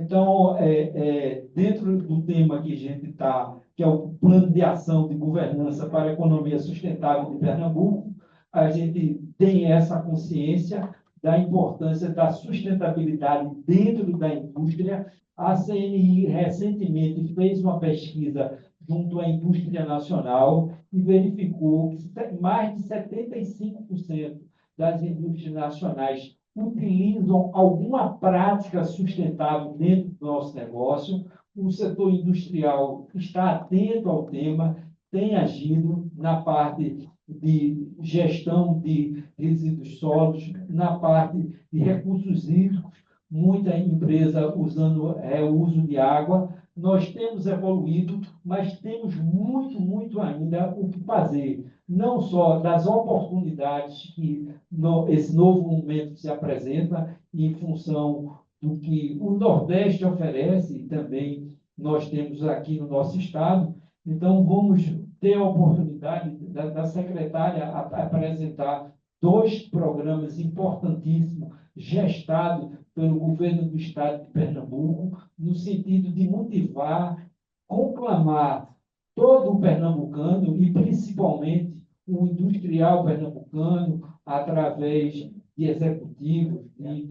Então, dentro do tema que a gente está, que é o Plano de Ação de Governança para a Economia Sustentável de Pernambuco, a gente tem essa consciência da importância da sustentabilidade dentro da indústria. A CNI recentemente fez uma pesquisa junto à indústria nacional e verificou que mais de 75% das indústrias nacionais utilizam alguma prática sustentável dentro do nosso negócio. O setor industrial está atento ao tema, tem agido na parte de gestão de resíduos sólidos, na parte de recursos hídricos, muita empresa usando uso de água. Nós temos evoluído, mas temos muito ainda o que fazer, não só das oportunidades que esse novo momento se apresenta em função do que o Nordeste oferece, e também nós temos aqui no nosso estado. Então, vamos ter a oportunidade da secretária apresentar dois programas importantíssimos gestados pelo governo do estado de Pernambuco, no sentido de motivar, conclamar todo o pernambucano e principalmente o industrial pernambucano, através de executivos, de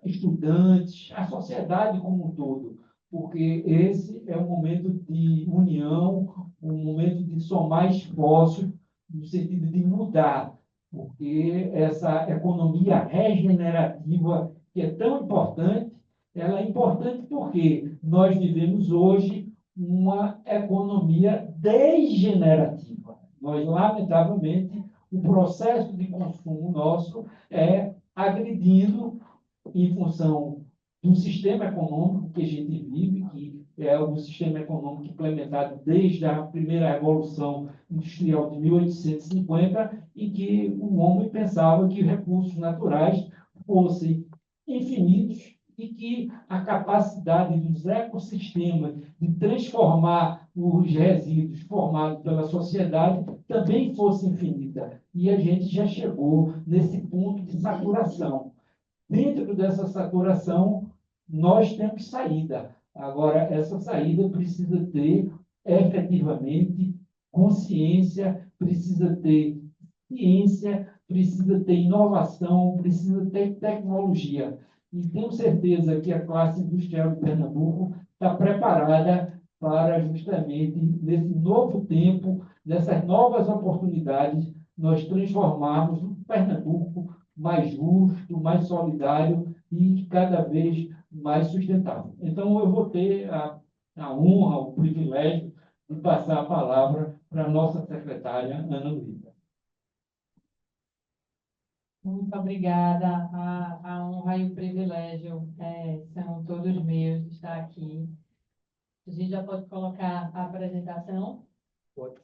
estudantes, a sociedade como um todo, porque esse é um momento de união, um momento de somar esforços, no sentido de mudar, porque essa economia regenerativa, que é tão importante, ela é importante porque nós vivemos hoje uma economia degenerativa. Nós, lamentavelmente, o processo de consumo nosso é agredindo em função do sistema econômico que a gente vive, que é um sistema econômico implementado desde a primeira Revolução Industrial de 1850, em que o homem pensava que recursos naturais fossem infinitos e que a capacidade dos ecossistemas de transformar os resíduos formados pela sociedade também fosse infinita. E a gente já chegou nesse ponto de saturação. Dentro dessa saturação, nós temos saída. Agora, essa saída precisa ter efetivamente consciência, precisa ter ciência, precisa ter inovação, precisa ter tecnologia. E tenho certeza que a classe industrial de Pernambuco está preparada para, justamente, nesse novo tempo, nessas novas oportunidades, nós transformarmos o Pernambuco mais justo, mais solidário e cada vez mais sustentável. Então, eu vou ter a honra, o privilégio de passar a palavra para a nossa secretária, Ana Luísa. Muito obrigada. A honra e o privilégio são todos meus de estar aqui. A gente já pode colocar a apresentação? Pode.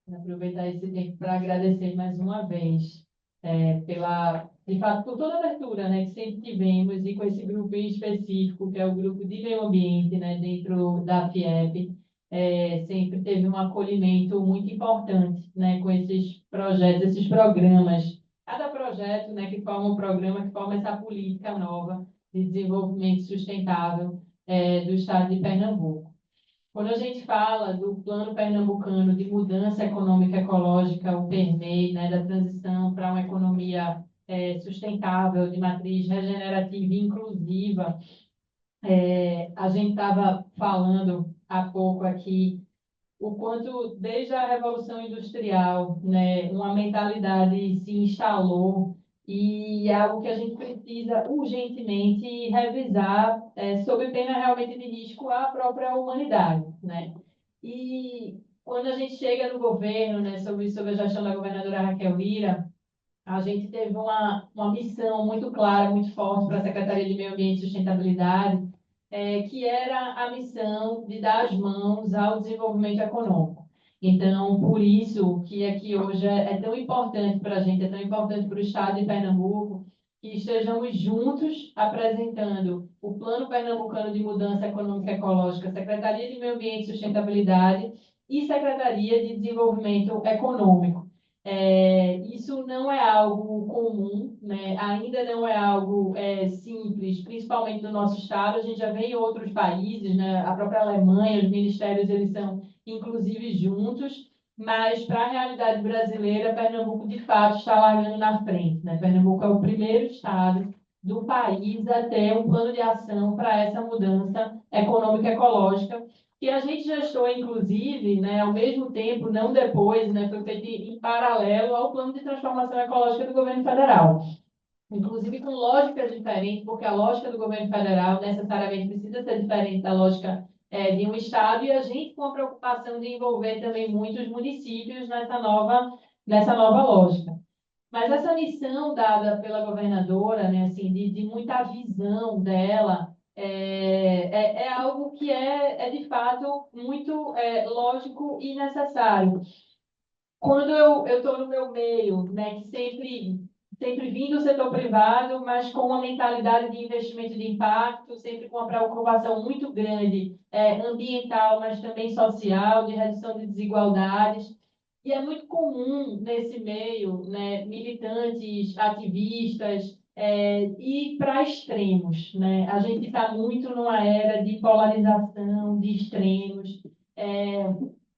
Vou aproveitar esse tempo para agradecer mais uma vez de fato, por toda a abertura, né, que sempre tivemos, e com esse grupo em específico, que é o grupo de meio ambiente, né, dentro da FIEP, sempre teve um acolhimento muito importante, né, com esses projetos, esses programas. Cada projeto, né, que forma um programa, que forma essa política nova de desenvolvimento sustentável do estado de Pernambuco. Quando a gente fala do Plano Pernambucano de Mudança Econômica e Ecológica, o PERMEI, né, da transição para uma economia sustentável, de matriz regenerativa e inclusiva, a gente estava falando há pouco aqui o quanto, desde a Revolução Industrial, né, uma mentalidade se instalou e é algo que a gente precisa urgentemente revisar, sob pena realmente de risco à própria humanidade, né? E quando a gente chega no governo, né, sob a gestão da governadora Raquel Lira, a gente teve uma missão muito clara, muito forte para a Secretaria de Meio Ambiente e Sustentabilidade, que era a missão de dar as mãos ao desenvolvimento econômico. Então, por isso que aqui hoje é tão importante para a gente, é tão importante para o Estado de Pernambuco, que estejamos juntos apresentando o Plano Pernambucano de Mudança Econômica e Ecológica, Secretaria de Meio Ambiente e Sustentabilidade e Secretaria de Desenvolvimento Econômico. Isso não é algo comum, né? Ainda não é algo simples, principalmente no nosso estado. A gente já vê em outros países, né? A própria Alemanha, os ministérios eles são inclusive juntos, mas para a realidade brasileira, Pernambuco de fato está largando na frente, né? Pernambuco é o primeiro estado do país a ter um plano de ação para essa mudança econômica e ecológica que a gente gestou, inclusive, né, ao mesmo tempo, não depois, né, foi feito em paralelo ao plano de transformação ecológica do governo federal. Inclusive com lógicas diferentes, porque a lógica do governo federal necessariamente precisa ser diferente da lógica de um estado, e a gente com a preocupação de envolver também muitos municípios nessa nova lógica. Mas essa missão dada pela governadora, né, assim, de muita visão dela, é algo que é de fato muito lógico e necessário. Quando eu estou no meu meio, né, que sempre vim do setor privado, mas com uma mentalidade de investimento de impacto, sempre com uma preocupação muito grande, ambiental, mas também social, de redução de desigualdades. E é muito comum nesse meio, né, militantes, ativistas, ir para extremos, né? A gente está muito numa era de polarização, de extremos. É,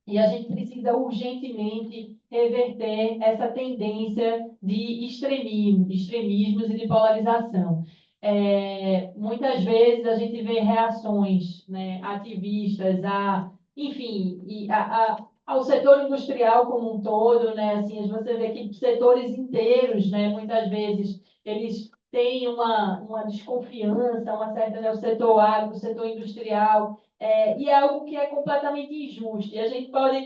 e a gente precisa urgentemente reverter essa tendência de extremismo, de extremismos e de polarização. Muitas vezes a gente vê reações, né, ativistas enfim, ao setor industrial como um todo, né, assim, você vê que setores inteiros, né, muitas vezes eles têm uma desconfiança, uma certa, né, o setor agro, o setor industrial, e é algo que é completamente injusto. E a gente pode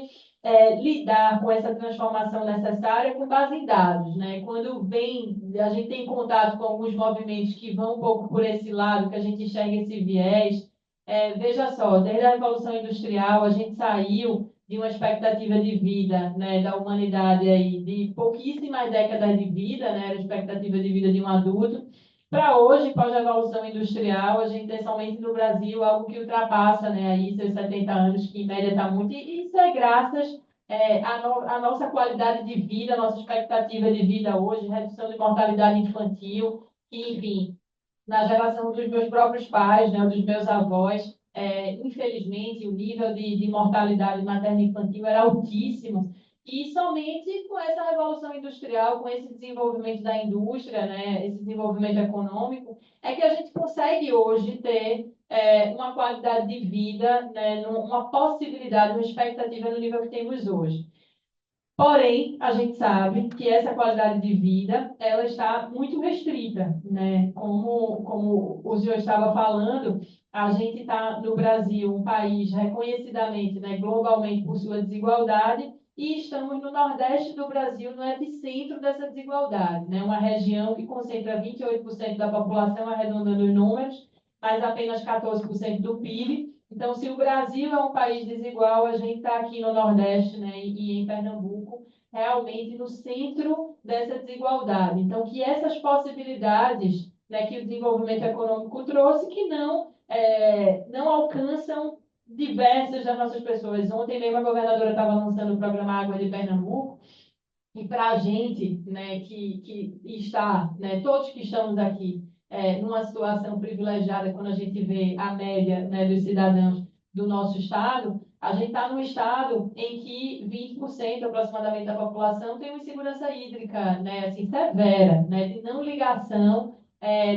lidar com essa transformação necessária com base em dados, né? Quando a gente tem contato com alguns movimentos que vão um pouco por esse lado, que a gente enxerga esse viés. Veja só, desde a Revolução Industrial, a gente saiu de uma expectativa de vida, né, da humanidade aí, de pouquíssimas décadas de vida, né, era a expectativa de vida de um adulto, para hoje, pós-revolução industrial, a gente tem somente no Brasil algo que ultrapassa, né, aí seus 70 anos, que em média está muito, e isso é graças à nossa qualidade de vida, à nossa expectativa de vida hoje, redução de mortalidade infantil, e, enfim, na geração dos meus próprios pais, né, dos meus avós, infelizmente, o nível de mortalidade materno-infantil era altíssimo. E somente com essa revolução industrial, com esse desenvolvimento da indústria, né, esse desenvolvimento econômico, é que a gente consegue hoje ter uma qualidade de vida, né, uma possibilidade, uma expectativa no nível que temos hoje. Porém, a gente sabe que essa qualidade de vida ela está muito restrita, né? Como o senhor estava falando, a gente está no Brasil, um país reconhecidamente, né, globalmente por sua desigualdade, e estamos no Nordeste do Brasil, no epicentro dessa desigualdade, né? Uma região que concentra 28% da população, arredondando os números, mas apenas 14% do PIB. Então, se o Brasil é um país desigual, a gente está aqui no Nordeste, né, e em Pernambuco, realmente no centro dessa desigualdade. Então, que essas possibilidades, né, que o desenvolvimento econômico trouxe, que não alcançam diversas das nossas pessoas. Ontem mesmo a governadora estava lançando o programa Água de Pernambuco, e para a gente, né, que está, né, todos que estamos aqui, numa situação privilegiada, quando a gente vê a média, né, dos cidadãos do nosso estado, a gente está num estado em que 20% aproximadamente da população tem uma insegurança hídrica, né, assim, severa, né, de não ligação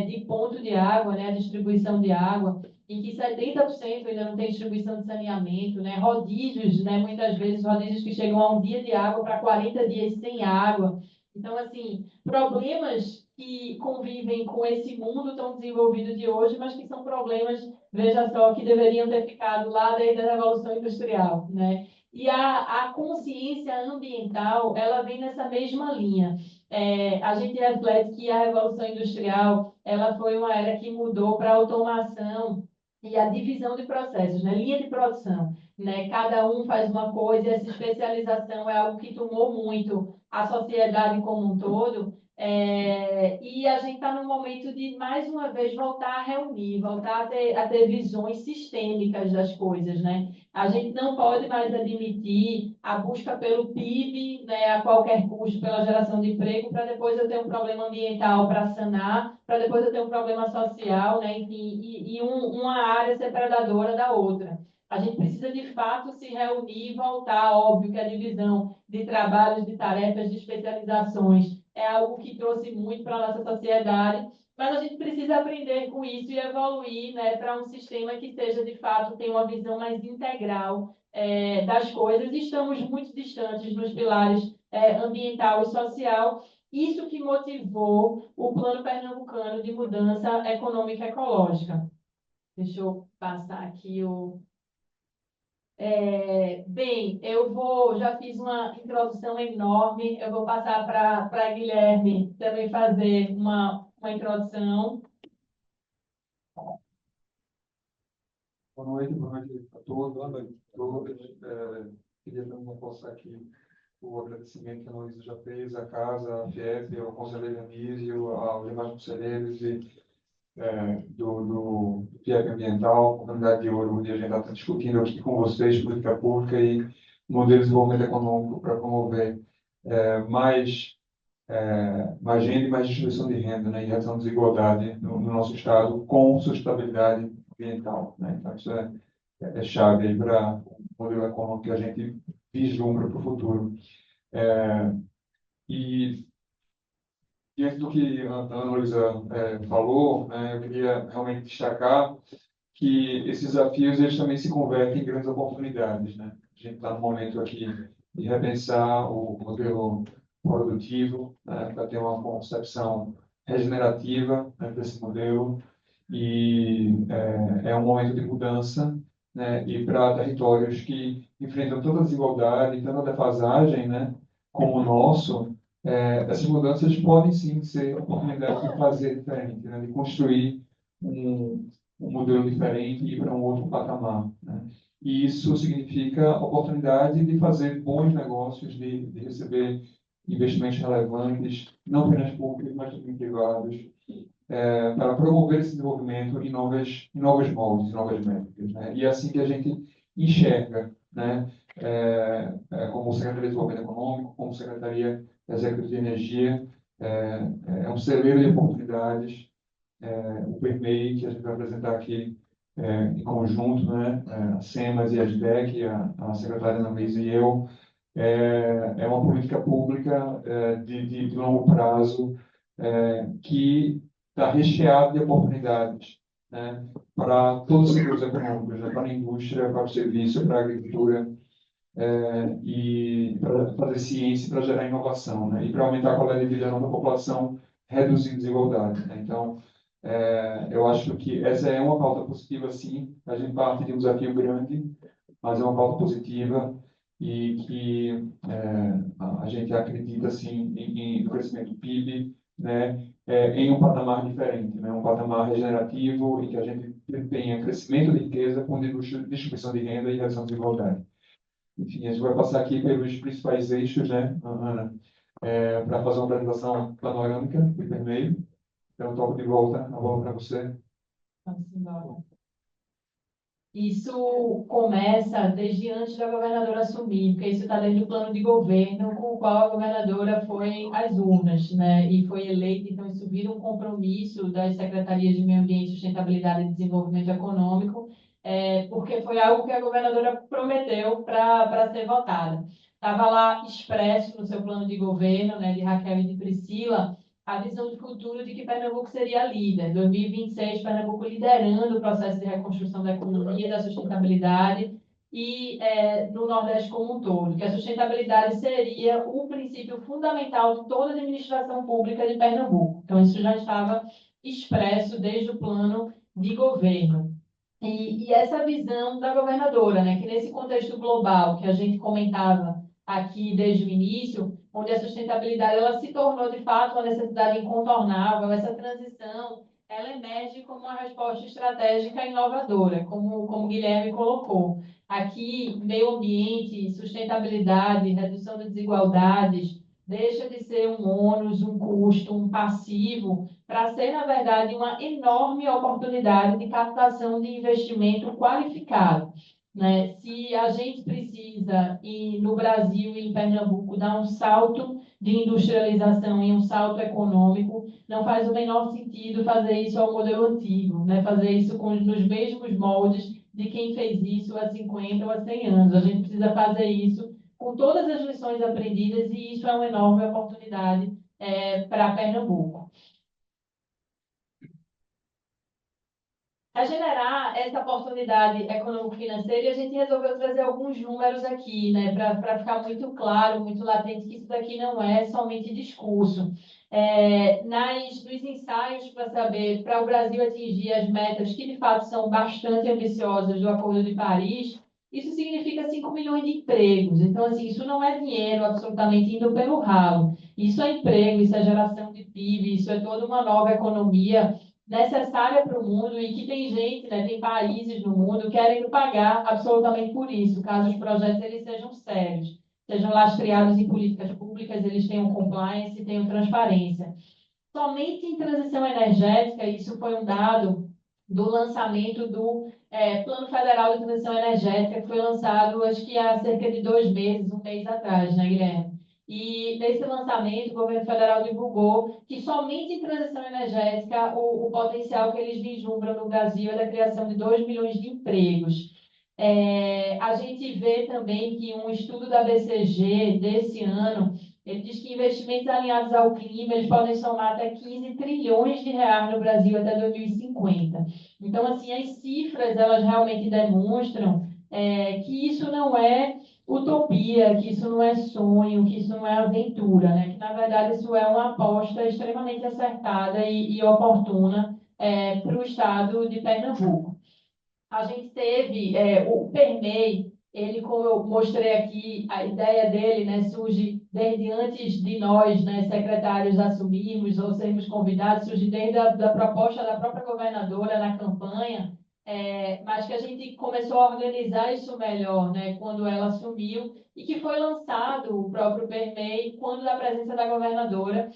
de ponto de água, né, distribuição de água, em que 70% ainda não tem distribuição de saneamento, né, rodízios, né, muitas vezes rodízios que chegam a um dia de água para 40 dias sem água. Então, assim, problemas que convivem com esse mundo tão desenvolvido de hoje, mas que são problemas, veja só, que deveriam ter ficado lá desde a Revolução Industrial, né? E a consciência ambiental, ela vem nessa mesma linha. A gente reflete que a Revolução Industrial, ela foi uma era que mudou para a automação e a divisão de processos, né? Linha de produção, né? Cada um faz uma coisa e essa especialização é algo que tomou muito a sociedade como um todo, E a gente está no momento de, mais uma vez, voltar a reunir, voltar a ter visões sistêmicas das coisas, né? A gente não pode mais admitir a busca pelo PIB, né, a qualquer custo, pela geração de emprego, para depois eu ter um problema ambiental para sanar, para depois eu ter um problema social, né, enfim, uma área ser predadora da outra. A gente precisa, de fato, se reunir e voltar. Óbvio que a divisão de trabalhos, de tarefas, de especializações é algo que trouxe muito para a nossa sociedade, mas a gente precisa aprender com isso e evoluir, né, para um sistema que seja, de fato, tenha uma visão mais integral das coisas. Estamos muito distantes nos pilares ambiental e social. Isso que motivou o Plano Pernambucano de Mudança Econômica e Ecológica. Deixa eu passar aqui o... bem, já fiz uma introdução enorme, eu vou passar para Guilherme também fazer uma introdução. Boa noite a todos, boa noite a todas. Queria também reforçar aqui o agradecimento que a Luísa já fez à casa, à FIEP, ao conselheiro Anísio, aos demais conselheiros do FIEP Ambiental, Comunidade de Ouro, onde a gente está discutindo aqui com vocês política pública e modelo de desenvolvimento econômico para promover mais renda e mais distribuição de renda, né, e redução da desigualdade no nosso Estado com sustentabilidade ambiental. Né? Então, isso é chave aí para o modelo econômico que a gente vislumbra para o futuro. E diante do que a Ana Luísa falou, né, eu queria realmente destacar que esses desafios eles também se convertem em grandes oportunidades. Né? A gente está no momento aqui de repensar o modelo produtivo, né, para ter uma concepção regenerativa, né, desse modelo, e é um momento de mudança, né, e para territórios que enfrentam tanta desigualdade, tanta defasagem, né, como o nosso, essas mudanças podem sim ser oportunidades de fazer diferente, né, de construir um modelo diferente e ir para um outro patamar. Né? E isso significa oportunidade de fazer bons negócios, de receber investimentos relevantes, não apenas públicos, mas também privados, para promover esse desenvolvimento em novos moldes, em novas métricas. Né? E é assim que a gente enxerga, né? Como Secretaria de Desenvolvimento Econômico, como Secretaria Executiva de Energia, um celeiro de oportunidades, o PERMEI, que a gente vai apresentar aqui em conjunto, né? A SEMAS e a SDEC, a secretária Ana Luísa e eu, é uma política pública de longo prazo que está recheado de oportunidades, né, para todos os setores econômicos, né, para a indústria, para o serviço, para a agricultura, e para fazer ciência, para gerar inovação, né, e para aumentar a qualidade de vida da população, reduzindo desigualdade. Né. Então, eu acho que essa é uma pauta positiva, sim. A gente parte de um desafio grande, mas é uma pauta positiva e que a gente acredita, sim, no crescimento do PIB, né, em um patamar diferente, né, um patamar regenerativo em que a gente tenha crescimento de riqueza com distribuição de renda e redução de desigualdade. Enfim, a gente vai passar aqui pelos principais eixos, né, Ana, para fazer uma apresentação panorâmica do Permeio. Então, toco de volta a bola para você. Vamos embora. Isso começa desde antes da governadora assumir, porque isso está dentro do plano de governo com o qual a governadora foi às urnas, né? E foi eleita. Então, isso vira um compromisso das secretarias de Meio Ambiente, Sustentabilidade e Desenvolvimento Econômico, porque foi algo que a governadora prometeu para ser votada. Estava lá expresso no seu plano de governo, né, de Raquel e de Priscila, a visão de futuro de que Pernambuco seria líder. 2026, Pernambuco liderando o processo de reconstrução da economia, da sustentabilidade e no Nordeste como um todo, que a sustentabilidade seria o princípio fundamental de toda a administração pública de Pernambuco. Então, isso já estava expresso desde o plano de governo. E essa visão da governadora, né, que nesse contexto global que a gente comentava aqui desde o início, onde a sustentabilidade ela se tornou de fato uma necessidade incontornável, essa transição ela emerge como uma resposta estratégica inovadora, como Guilherme colocou. Aqui, meio ambiente, sustentabilidade, redução de desigualdades, deixa de ser um ônus, um custo, um passivo, para ser, na verdade, uma enorme oportunidade de captação de investimento qualificado. Né? Se a gente precisa, no Brasil e em Pernambuco, dar um salto de industrialização e um salto econômico, não faz o menor sentido fazer isso ao modelo antigo, né? Fazer isso nos mesmos moldes de quem fez isso há 50 ou há 100 anos. A gente precisa fazer isso com todas as lições aprendidas e isso é uma enorme oportunidade para Pernambuco. Para generar essa oportunidade econômico-financeira, a gente resolveu trazer alguns números aqui, né, para ficar muito claro, muito latente, que isso daqui não é somente discurso. Nos ensaios para saber, para o Brasil atingir as metas que de fato são bastante ambiciosas do Acordo de Paris, isso significa 5 milhões de empregos. Então, assim, isso não é dinheiro absolutamente indo pelo ralo. Isso é emprego, isso é geração de PIB, isso é toda uma nova economia necessária para o mundo e que tem gente, né, tem países no mundo querendo pagar absolutamente por isso, caso os projetos eles sejam sérios, sejam lastreados em políticas públicas, eles tenham compliance e tenham transparência. Somente em transição energética, isso foi um dado do lançamento do Plano Federal de Transição Energética, que foi lançado, acho que há cerca de 2 meses, um mês atrás, né, Guilherme? E nesse lançamento, o governo federal divulgou que somente em transição energética o potencial que eles vislumbram no Brasil é da criação de 2 milhões de empregos. A gente vê também que um estudo da BCG desse ano, ele diz que investimentos alinhados ao clima, eles podem somar até 15 trilhões de reais no Brasil até 2050. Então, assim, as cifras, elas realmente demonstram que isso não é utopia, que isso não é sonho, que isso não é aventura, né? Que, na verdade, isso é uma aposta extremamente acertada e oportuna para o estado de Pernambuco. A gente teve o PERMEI, ele, como eu mostrei aqui, a ideia dele, né, surge desde antes de nós, né, secretários, assumirmos ou sermos convidados, surge desde a proposta da própria governadora na campanha, mas que a gente começou a organizar isso melhor, né, quando ela assumiu, e que foi lançado o próprio PERMEI quando da presença da governadora,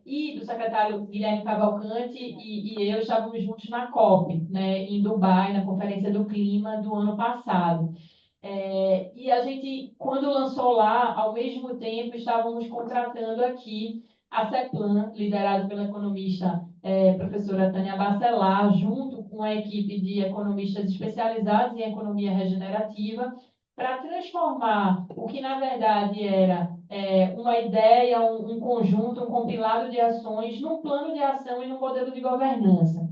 e do secretário Guilherme Cavalcante e eu estávamos juntos na COP, né, em Dubai, na Conferência do Clima do ano passado. E a gente, quando lançou lá, ao mesmo tempo, estávamos contratando aqui a CEPLAN, liderado pela economista professora Tânia Bacelar, junto com a equipe de economistas especializados em economia regenerativa, para transformar o que, na verdade, era uma ideia, um conjunto, um compilado de ações, num plano de ação e num modelo de governança.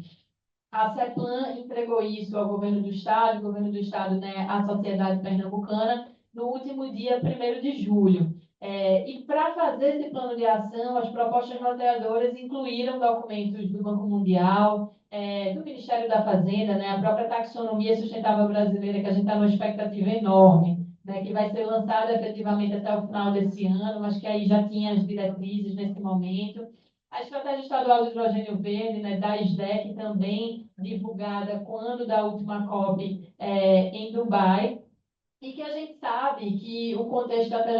A CEPLAN entregou isso ao governo do Estado, o governo do Estado, né, à sociedade pernambucana, no último dia 1º de julho. E para fazer esse plano de ação, as propostas norteadoras incluíram documentos do Banco Mundial, do Ministério da Fazenda, né, a própria taxonomia sustentável brasileira, que a gente está numa expectativa enorme, né, que vai ser lançada efetivamente até o final desse ano, mas que aí já tinha as diretrizes nesse momento. A Estratégia Estadual de Hidrogênio Verde, né, da SDEC, também divulgada quando da última COP em Dubai, e que a gente sabe que o contexto, até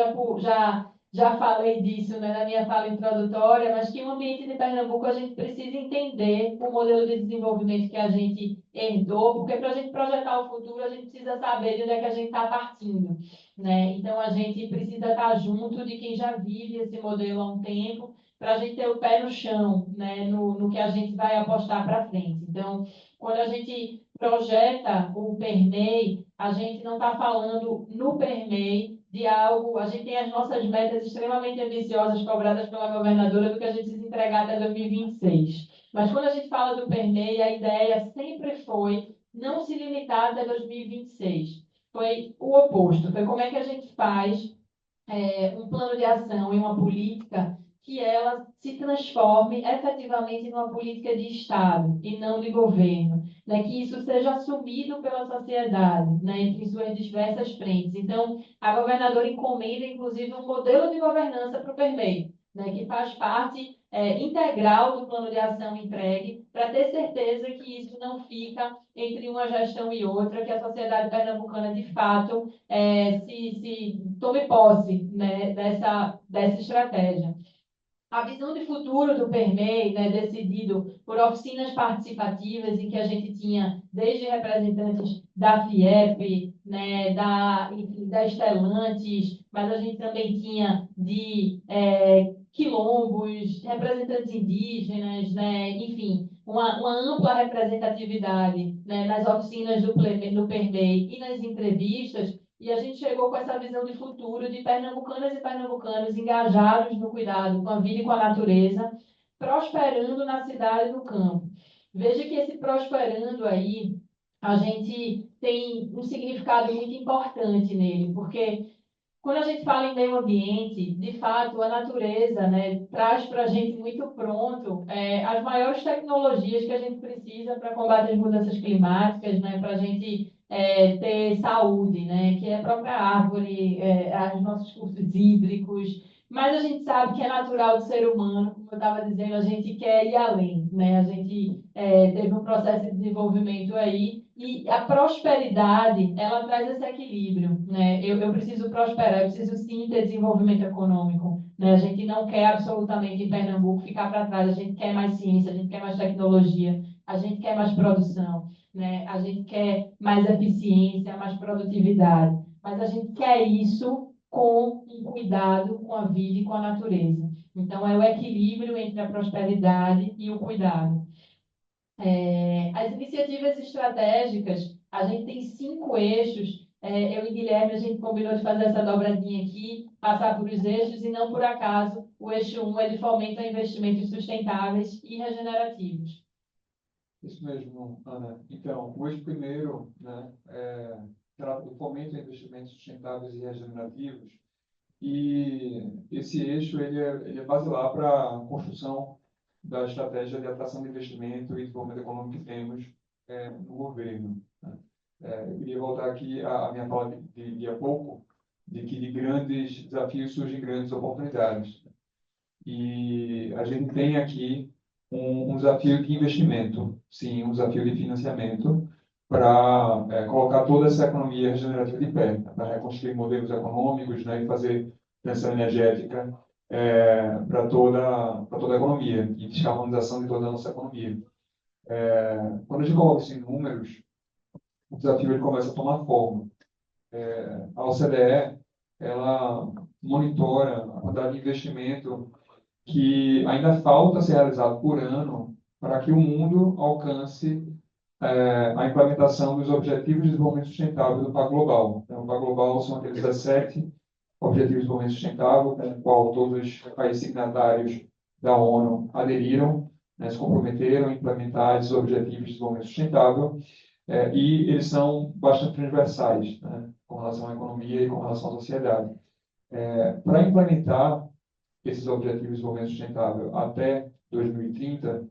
já falei disso, né, na minha fala introdutória, mas que o ambiente de Pernambuco a gente precisa entender o modelo de desenvolvimento que a gente herdou, porque para a gente projetar o futuro, a gente precisa saber de onde é que a gente está partindo, né? Então, a gente precisa estar junto de quem já vive esse modelo há um tempo, para a gente ter o pé no chão, né, no que a gente vai apostar para frente. Então, quando a gente projeta o PERMEI, a gente não está falando no PERMEI de algo, a gente tem as nossas metas extremamente ambiciosas cobradas pela governadora do que a gente precisa entregar até 2026. Mas quando a gente fala do PERMEI, a ideia sempre foi não se limitar até 2026. Foi o oposto, foi como é que a gente faz um plano de ação e uma política que ela se transforme efetivamente numa política de Estado e não de governo, né? Que isso seja assumido pela sociedade, né? Entre suas diversas frentes. Então, a governadora encomenda, inclusive, um modelo de governança para o PERMEI, né? Que faz parte integral do plano de ação entregue, para ter certeza que isso não fica entre uma gestão e outra, que a sociedade pernambucana, de fato, se tome posse, né, dessa estratégia. A visão de futuro do PERMEI, né, decidido por oficinas participativas, em que a gente tinha desde representantes da FIEP, né, enfim, da Stellantis, mas a gente também tinha de quilombos, representantes indígenas, né, enfim, uma ampla representatividade, né, nas oficinas do PERMEI e nas entrevistas. E a gente chegou com essa visão de futuro de pernambucanas e pernambucanos engajados no cuidado com a vida e com a natureza, prosperando na cidade e no campo. Veja que esse prosperando aí, a gente tem um significado muito importante nele, porque quando a gente fala em meio ambiente, de fato, a natureza, né, traz para a gente muito pronto as maiores tecnologias que a gente precisa para combater as mudanças climáticas, né, para a gente ter saúde, né, que é a própria árvore, os nossos cursos hídricos. Mas a gente sabe que é natural do ser humano, como eu estava dizendo, a gente quer ir além, né? A gente teve um processo de desenvolvimento aí e a prosperidade, ela traz esse equilíbrio, né? Eu preciso prosperar, eu preciso sim ter desenvolvimento econômico, né? A gente não quer absolutamente em Pernambuco ficar para trás, a gente quer mais ciência, a gente quer mais tecnologia, a gente quer mais produção, né? A gente quer mais eficiência, mais produtividade, mas a gente quer isso com um cuidado com a vida e com a natureza. Então, é o equilíbrio entre a prosperidade e o cuidado. As iniciativas estratégicas, a gente tem 5 eixos. Eu e Guilherme, a gente combinou de fazer essa dobradinha aqui, passar por os eixos, e não por acaso, o eixo 1 é de fomento a investimentos sustentáveis e regenerativos. Isso mesmo, Ana. Então, o eixo primeiro, né, trata do fomento a investimentos sustentáveis e regenerativos, e esse eixo ele é basilar para a construção da estratégia de atração de investimento e desenvolvimento econômico que temos no governo, né? Eu queria voltar aqui à minha fala de há pouco, de que de grandes desafios surgem grandes oportunidades. E a gente tem aqui um desafio de investimento, sim, um desafio de financiamento para colocar toda essa economia regenerativa de pé, né, para reconstruir modelos econômicos, né, e fazer transição energética para toda a economia e descarbonização de toda a nossa economia. Quando a gente coloca isso em números, o desafio ele começa a tomar forma. A OCDE ela monitora a quantidade de investimento que ainda falta ser realizado por ano para que o mundo alcance a implementação dos Objetivos de Desenvolvimento Sustentável do Pacto Global. Então, o Pacto Global são aqueles 17 Objetivos de Desenvolvimento Sustentável, com o qual todos os países signatários da ONU aderiram, né, se comprometeram a implementar esses Objetivos de Desenvolvimento Sustentável, e eles são bastante transversais, né, com relação à economia e com relação à sociedade. Para implementar esses Objetivos de Desenvolvimento Sustentável até 2030,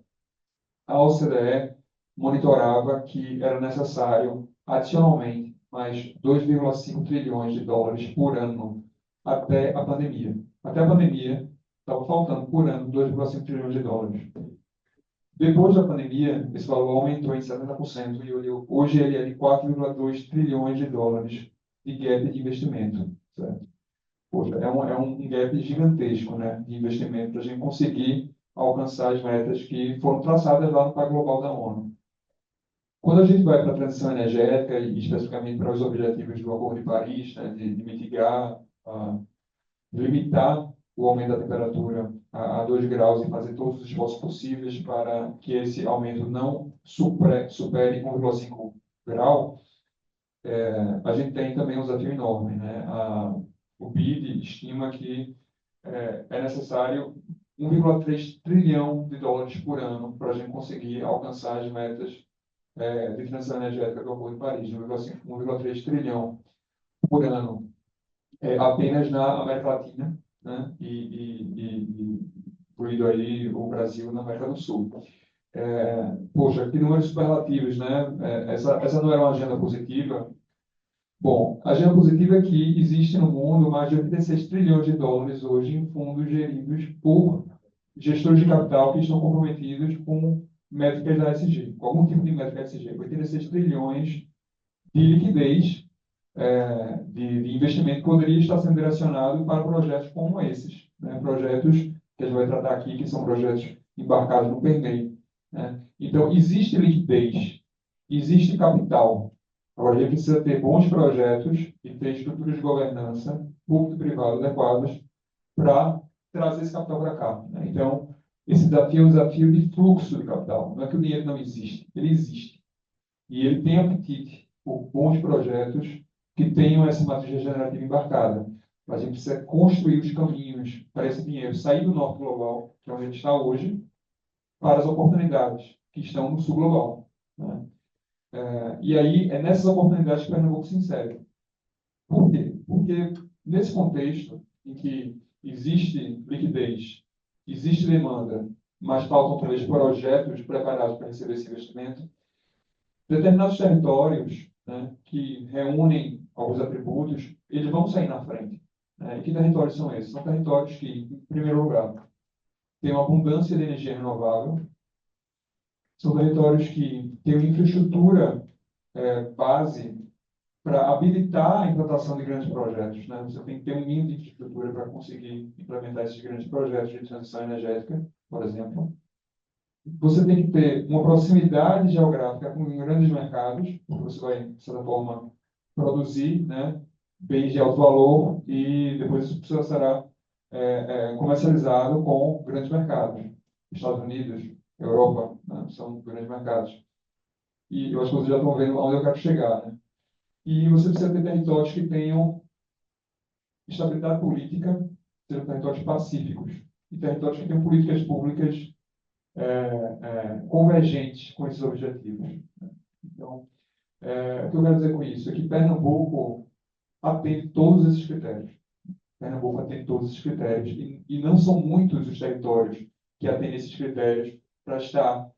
a OCDE monitorava que era necessário, adicionalmente, mais 2,5 trilhões de dólares por ano até a pandemia. Até a pandemia, estava faltando por ano 2,5 trilhões de dólares. Depois da pandemia, esse valor aumentou em 70% e hoje ele é de 4,2 trilhões de dólares de gap de investimento. Certo? Poxa, é um gap gigantesco, né, de investimento para a gente conseguir alcançar as metas que foram traçadas lá no Pacto Global da ONU. Quando a gente vai para a transição energética e especificamente para os objetivos do Acordo de Paris, né, de mitigar, limitar o aumento da temperatura a 2 graus e fazer todos os esforços possíveis para que esse aumento não supere 1,5 grau, a gente tem também um desafio enorme, né? O BID estima que é necessário 1,3 trilhão de dólares por ano para a gente conseguir alcançar as metas de transição energética do Acordo de Paris, 1,3 trilhão por ano, apenas na América Latina, né? E incluído aí o Brasil na América do Sul. Poxa, que números superlativos, né? Essa não era uma agenda positiva. Bom, a agenda positiva é que existe no mundo mais de 86 trilhões de dólares hoje em fundos geridos por gestores de capital que estão comprometidos com métricas da ESG, com algum tipo de métrica da ESG. 86 trilhões de liquidez de investimento poderia estar sendo direcionado para projetos como esses, né? Projetos que a gente vai tratar aqui, que são projetos embarcados no PNEI, né? Então, existe liquidez, existe capital. Agora, a gente precisa ter bons projetos e ter estruturas de governança público e privado adequadas para trazer esse capital para cá, né? Então, esse desafio é um desafio de fluxo de capital. Não é que o dinheiro não existe, ele existe. E ele tem apetite por bons projetos que tenham essa matriz regenerativa embarcada. Mas a gente precisa construir os caminhos para esse dinheiro sair do norte global, que é onde a gente está hoje, para as oportunidades que estão no sul global, né? E aí é nessas oportunidades que Pernambuco se insere. Por quê? Porque nesse contexto em que existe liquidez, existe demanda, mas faltam talvez projetos preparados para receber esse investimento, determinados territórios, né, que reúnem alguns atributos, eles vão sair na frente, né? E que territórios são esses? São territórios que, em primeiro lugar, têm uma abundância de energia renovável, são territórios que têm uma infraestrutura base para habilitar a implantação de grandes projetos, né? Você tem que ter um mínimo de infraestrutura para conseguir implementar esses grandes projetos de transição energética, por exemplo. Você tem que ter uma proximidade geográfica com grandes mercados, porque você vai, de certa forma, produzir, né, bens de alto valor e depois isso precisa será comercializado com grandes mercados. Estados Unidos, Europa, né, são grandes mercados. E eu acho que vocês já estão vendo onde eu quero chegar, né? E você precisa ter territórios que tenham estabilidade política, sejam territórios pacíficos, e territórios que tenham políticas públicas convergentes com esses objetivos. Então, o que eu quero dizer com isso é que Pernambuco atende todos esses critérios. Pernambuco atende todos esses critérios e não são muitos os territórios que atendem esses critérios para estar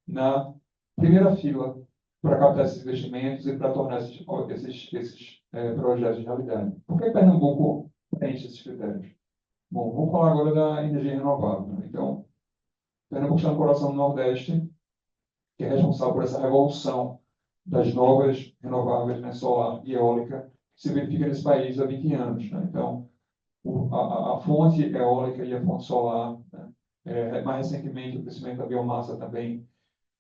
na primeira fila para captar esses investimentos e para tornar esses projetos de realidade. Por que Pernambuco preenche esses critérios? Bom, vamos falar agora da energia renovável, né? Então, Pernambuco está no coração do Nordeste, que é responsável por essa revolução das novas renováveis, né, solar e eólica, que se verifica nesse país há 20 anos, né? Então, a fonte eólica e a fonte solar, né, mais recentemente o crescimento da biomassa também,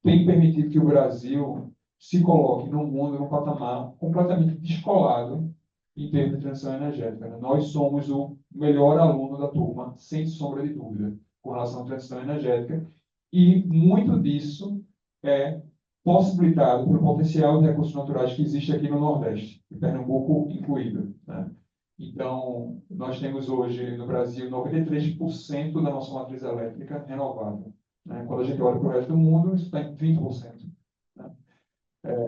tem permitido que o Brasil se coloque no mundo num patamar completamente descolado em termos de transição energética, né? Nós somos o melhor aluno da turma, sem sombra de dúvida, com relação à transição energética, e muito disso é possibilitado pelo potencial de recursos naturais que existe aqui no Nordeste, e Pernambuco incluído, né? Então, nós temos hoje no Brasil 93% da nossa matriz elétrica renovável, né? Quando a gente olha para o resto do mundo, isso está em 20%. Né?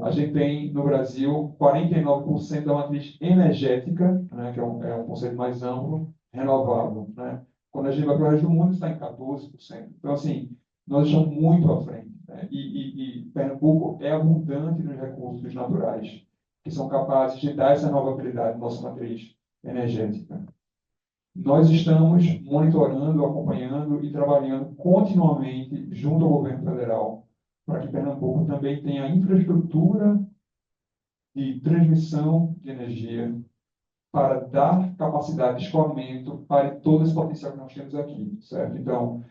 A gente tem no Brasil 49% da matriz energética, né? Que é um conceito mais amplo, renovável, né? Quando a gente vai para o resto do mundo, está em 14%. Então, assim, nós estamos muito à frente, né? E Pernambuco é abundante nos recursos naturais, que são capazes de dar essa nova habilidade à nossa matriz energética. Nós estamos monitorando, acompanhando e trabalhando continuamente junto ao governo federal para que Pernambuco também tenha a infraestrutura de transmissão de energia para dar capacidade de escoamento para todo esse potencial que nós temos aqui, certo? Então,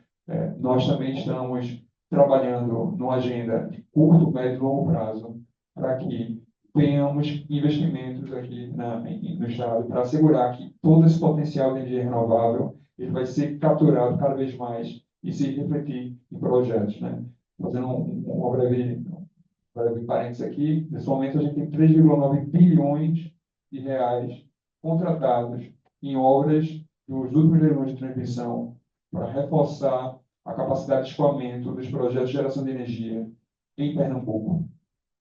nós também estamos trabalhando numa agenda de curto, médio e longo prazo para que tenhamos investimentos aqui no Estado para assegurar que todo esse potencial de energia renovável ele vai ser capturado cada vez mais e se refletir em projetos, né? Fazendo um breve parênteses aqui, nesse momento a gente tem 3,9 bilhões de reais contratados em obras dos últimos leilões de transmissão para reforçar a capacidade de escoamento dos projetos de geração de energia em Pernambuco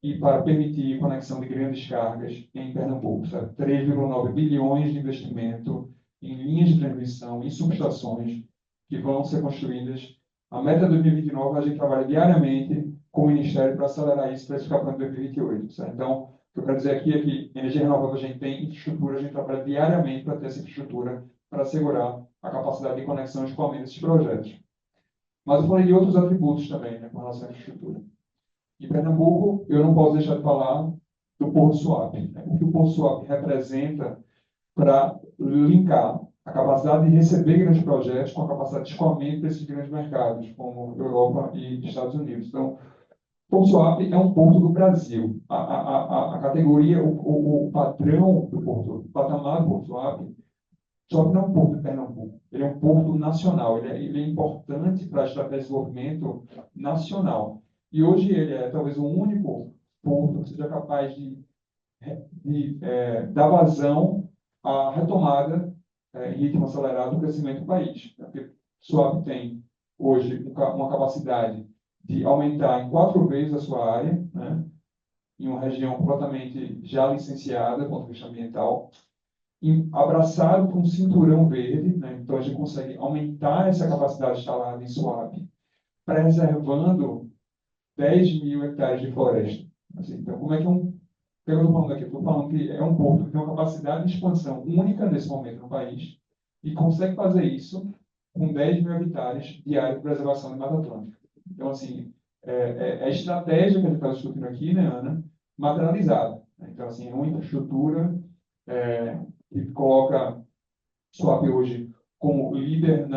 e para permitir conexão de grandes cargas em Pernambuco. 3,9 bilhões de investimento em linhas de transmissão e subestações que vão ser construídas. A meta de 2029, a gente trabalha diariamente com o Ministério para acelerar isso para ficar para 2028. Certo? Então, o que eu quero dizer aqui é que energia renovável a gente tem, infraestrutura, a gente trabalha diariamente para ter essa infraestrutura para assegurar a capacidade de conexão e escoamento desses projetos. Mas eu falei de outros atributos também, né, com relação à infraestrutura. Em Pernambuco, eu não posso deixar de falar do Porto Suape, né? O que o Porto Suape representa para linkar a capacidade de receber grandes projetos com a capacidade de escoamento desses grandes mercados, como Europa e Estados Unidos. Então, Porto Suape é um porto do Brasil. A categoria, o padrão do porto, o patamar do Porto Suape, Suape não é um porto de Pernambuco, ele é um porto nacional, ele é importante para a estratégia de desenvolvimento nacional. E hoje ele é talvez o único porto que seja capaz de dar vazão à retomada em ritmo acelerado do crescimento do país. Porque Suape tem hoje uma capacidade de aumentar em 4 vezes a sua área, né, em uma região completamente já licenciada do ponto de vista ambiental, abraçado com um cinturão verde, né, então a gente consegue aumentar essa capacidade instalada em Suape, preservando 10 mil hectares de floresta. Assim, então, como é que o que eu estou falando aqui? Estou falando que é um porto que tem uma capacidade de expansão única nesse momento no país e consegue fazer isso com 10 mil hectares de área de preservação de Mata Atlântica. Então, assim, é a estratégia que a gente está discutindo aqui, né, Ana, materializada. Então, assim, é uma infraestrutura que coloca Suape hoje como líder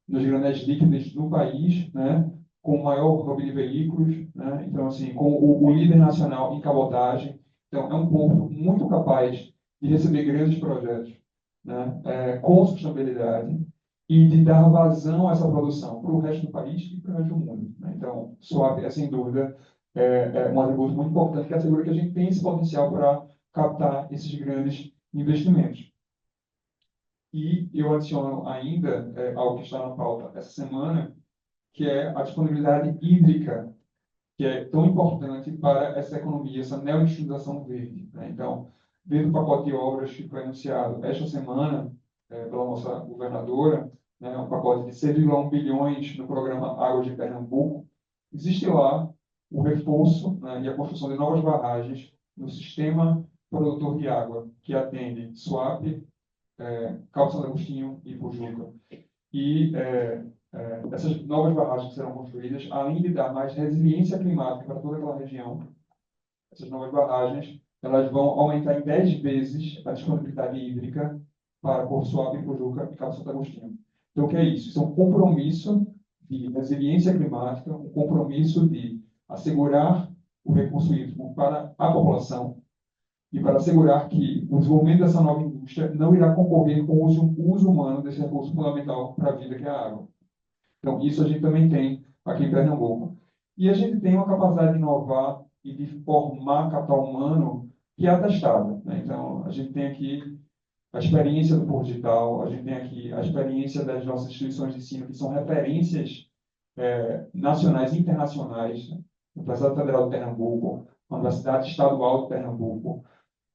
nos granéis líquidos do país, né, com o maior hub de veículos, né, então, assim, com o líder nacional em cabotagem. Então, é um ponto muito capaz de receber grandes projetos, né, com sustentabilidade e de dar vazão a essa produção para o resto do país e para o resto do mundo, né? Então, Suape é, sem dúvida, um atributo muito importante que assegura que a gente tem esse potencial para captar esses grandes investimentos. E eu adiciono ainda algo que está na pauta essa semana, que é a disponibilidade hídrica, que é tão importante para essa economia, essa neoindustrialização verde, né? Então, desde o pacote de obras que foi anunciado esta semana pela nossa governadora, né, um pacote de 6,1 bilhões no programa Águas de Pernambuco, existe lá o reforço, né, e a construção de novas barragens no sistema produtor de água, que atende Suape, Cabo Santo Agostinho e Pujuca. E essas novas barragens que serão construídas, além de dar mais resiliência climática para toda aquela região, essas novas barragens elas vão aumentar em 10 vezes a disponibilidade hídrica para Porto Suape, Pujuca e Cabo Santo Agostinho. Então, o que é isso? Isso é um compromisso de resiliência climática, um compromisso de assegurar o recurso hídrico para a população e para assegurar que o desenvolvimento dessa nova indústria não irá concorrer com o uso humano desse recurso fundamental para a vida, que é a água. Então, isso a gente também tem aqui em Pernambuco. E a gente tem uma capacidade de inovar e de formar capital humano que é atestada, né? Então, a gente tem aqui a experiência do Porto Digital, a gente tem aqui a experiência das nossas instituições de ensino, que são referências nacionais e internacionais, né? A Universidade Federal de Pernambuco, a Universidade Estadual de Pernambuco,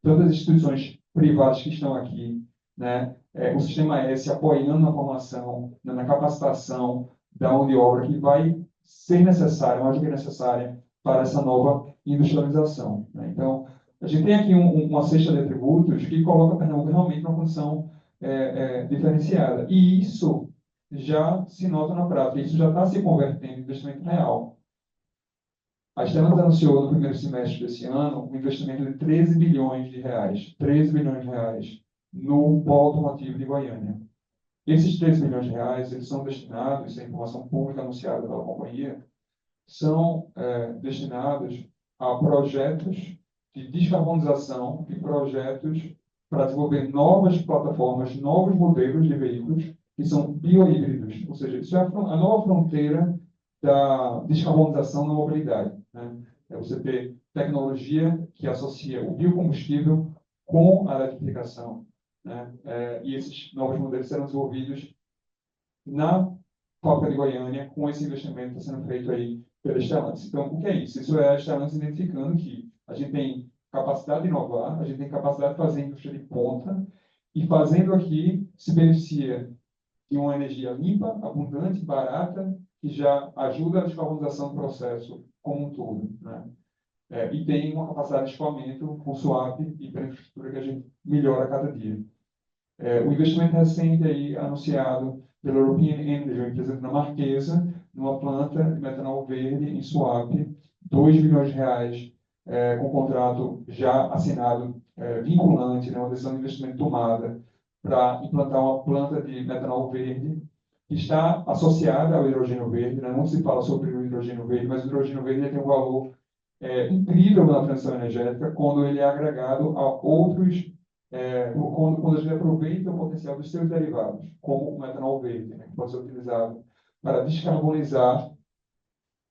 tantas instituições privadas que estão aqui, né? O Sistema S apoiando na formação, na capacitação da mão de obra que vai ser necessária, mais do que necessária, para essa nova industrialização, né? Então, a gente tem aqui uma cesta de atributos que coloca Pernambuco realmente numa condição diferenciada. E isso já se nota na prática, isso já está se convertendo em investimento real. A Stellantis anunciou no primeiro semestre desse ano um investimento de 13 bilhões de reais, 13 bilhões de reais no polo automotivo de Goiânia. Esses 13 bilhões de reais, eles são destinados, isso é informação pública anunciada pela companhia, são destinados a projetos de descarbonização e projetos para desenvolver novas plataformas, novos modelos de veículos que são biohíbridos, ou seja, isso é a nova fronteira da descarbonização na mobilidade, né? É você ter tecnologia que associa o biocombustível com a eletrificação, né? E esses novos modelos serão desenvolvidos na Fábrica de Goiânia, com esse investimento que está sendo feito aí pela Stellantis. Então, o que é isso? Isso é a Stellantis identificando que a gente tem capacidade de inovar, a gente tem capacidade de fazer indústria de ponta, e fazendo aqui se beneficia de uma energia limpa, abundante, barata, que já ajuda a descarbonização do processo como um todo, né? E tem uma capacidade de escoamento com Suape e para infraestrutura que a gente melhora a cada dia. O investimento recente aí anunciado pela European Energy, uma empresa dinamarquesa, numa planta de metanol verde em Suape, 2 bilhões de reais, com contrato já assinado, vinculante, né, uma decisão de investimento tomada para implantar uma planta de metanol verde que está associada ao hidrogênio verde, né? Não se fala sobre o hidrogênio verde, mas o hidrogênio verde tem um valor incrível na transição energética quando ele é agregado a outros, quando a gente aproveita o potencial dos seus derivados, como o metanol verde, né, que pode ser utilizado para descarbonizar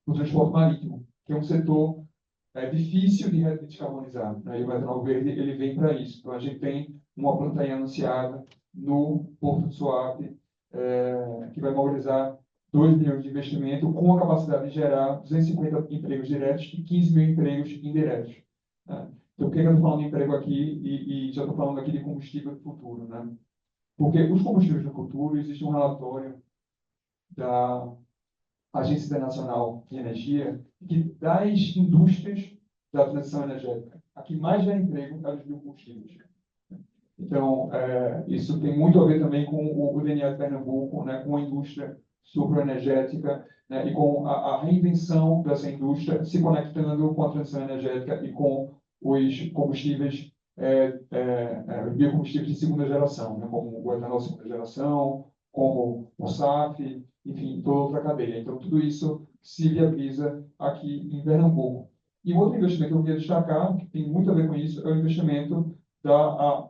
o transporte marítimo, que é um setor difícil de descarbonizar, né? E o metanol verde ele vem para isso. Então a gente tem uma planta aí anunciada no Porto de Suape, que vai mobilizar 2 bilhões de investimento com a capacidade de gerar 250 empregos diretos e 15 mil empregos indiretos, né? Então, por que eu estou falando de emprego aqui e já estou falando aqui de combustível do futuro, né? Porque os combustíveis do futuro, existe um relatório da Agência Internacional de Energia que das indústrias da transição energética, a que mais gera emprego é os biocombustíveis. Então, isso tem muito a ver também com o DNA de Pernambuco, né, com a indústria sucroenergética, né, e com a reinvenção dessa indústria se conectando com a transição energética e com os combustíveis, os biocombustíveis de segunda geração, né, como o etanol de segunda geração, como o SAF, enfim, toda outra cadeia. Então, tudo isso se viabiliza aqui em Pernambuco. E outro investimento que eu queria destacar, que tem muito a ver com isso, é o investimento da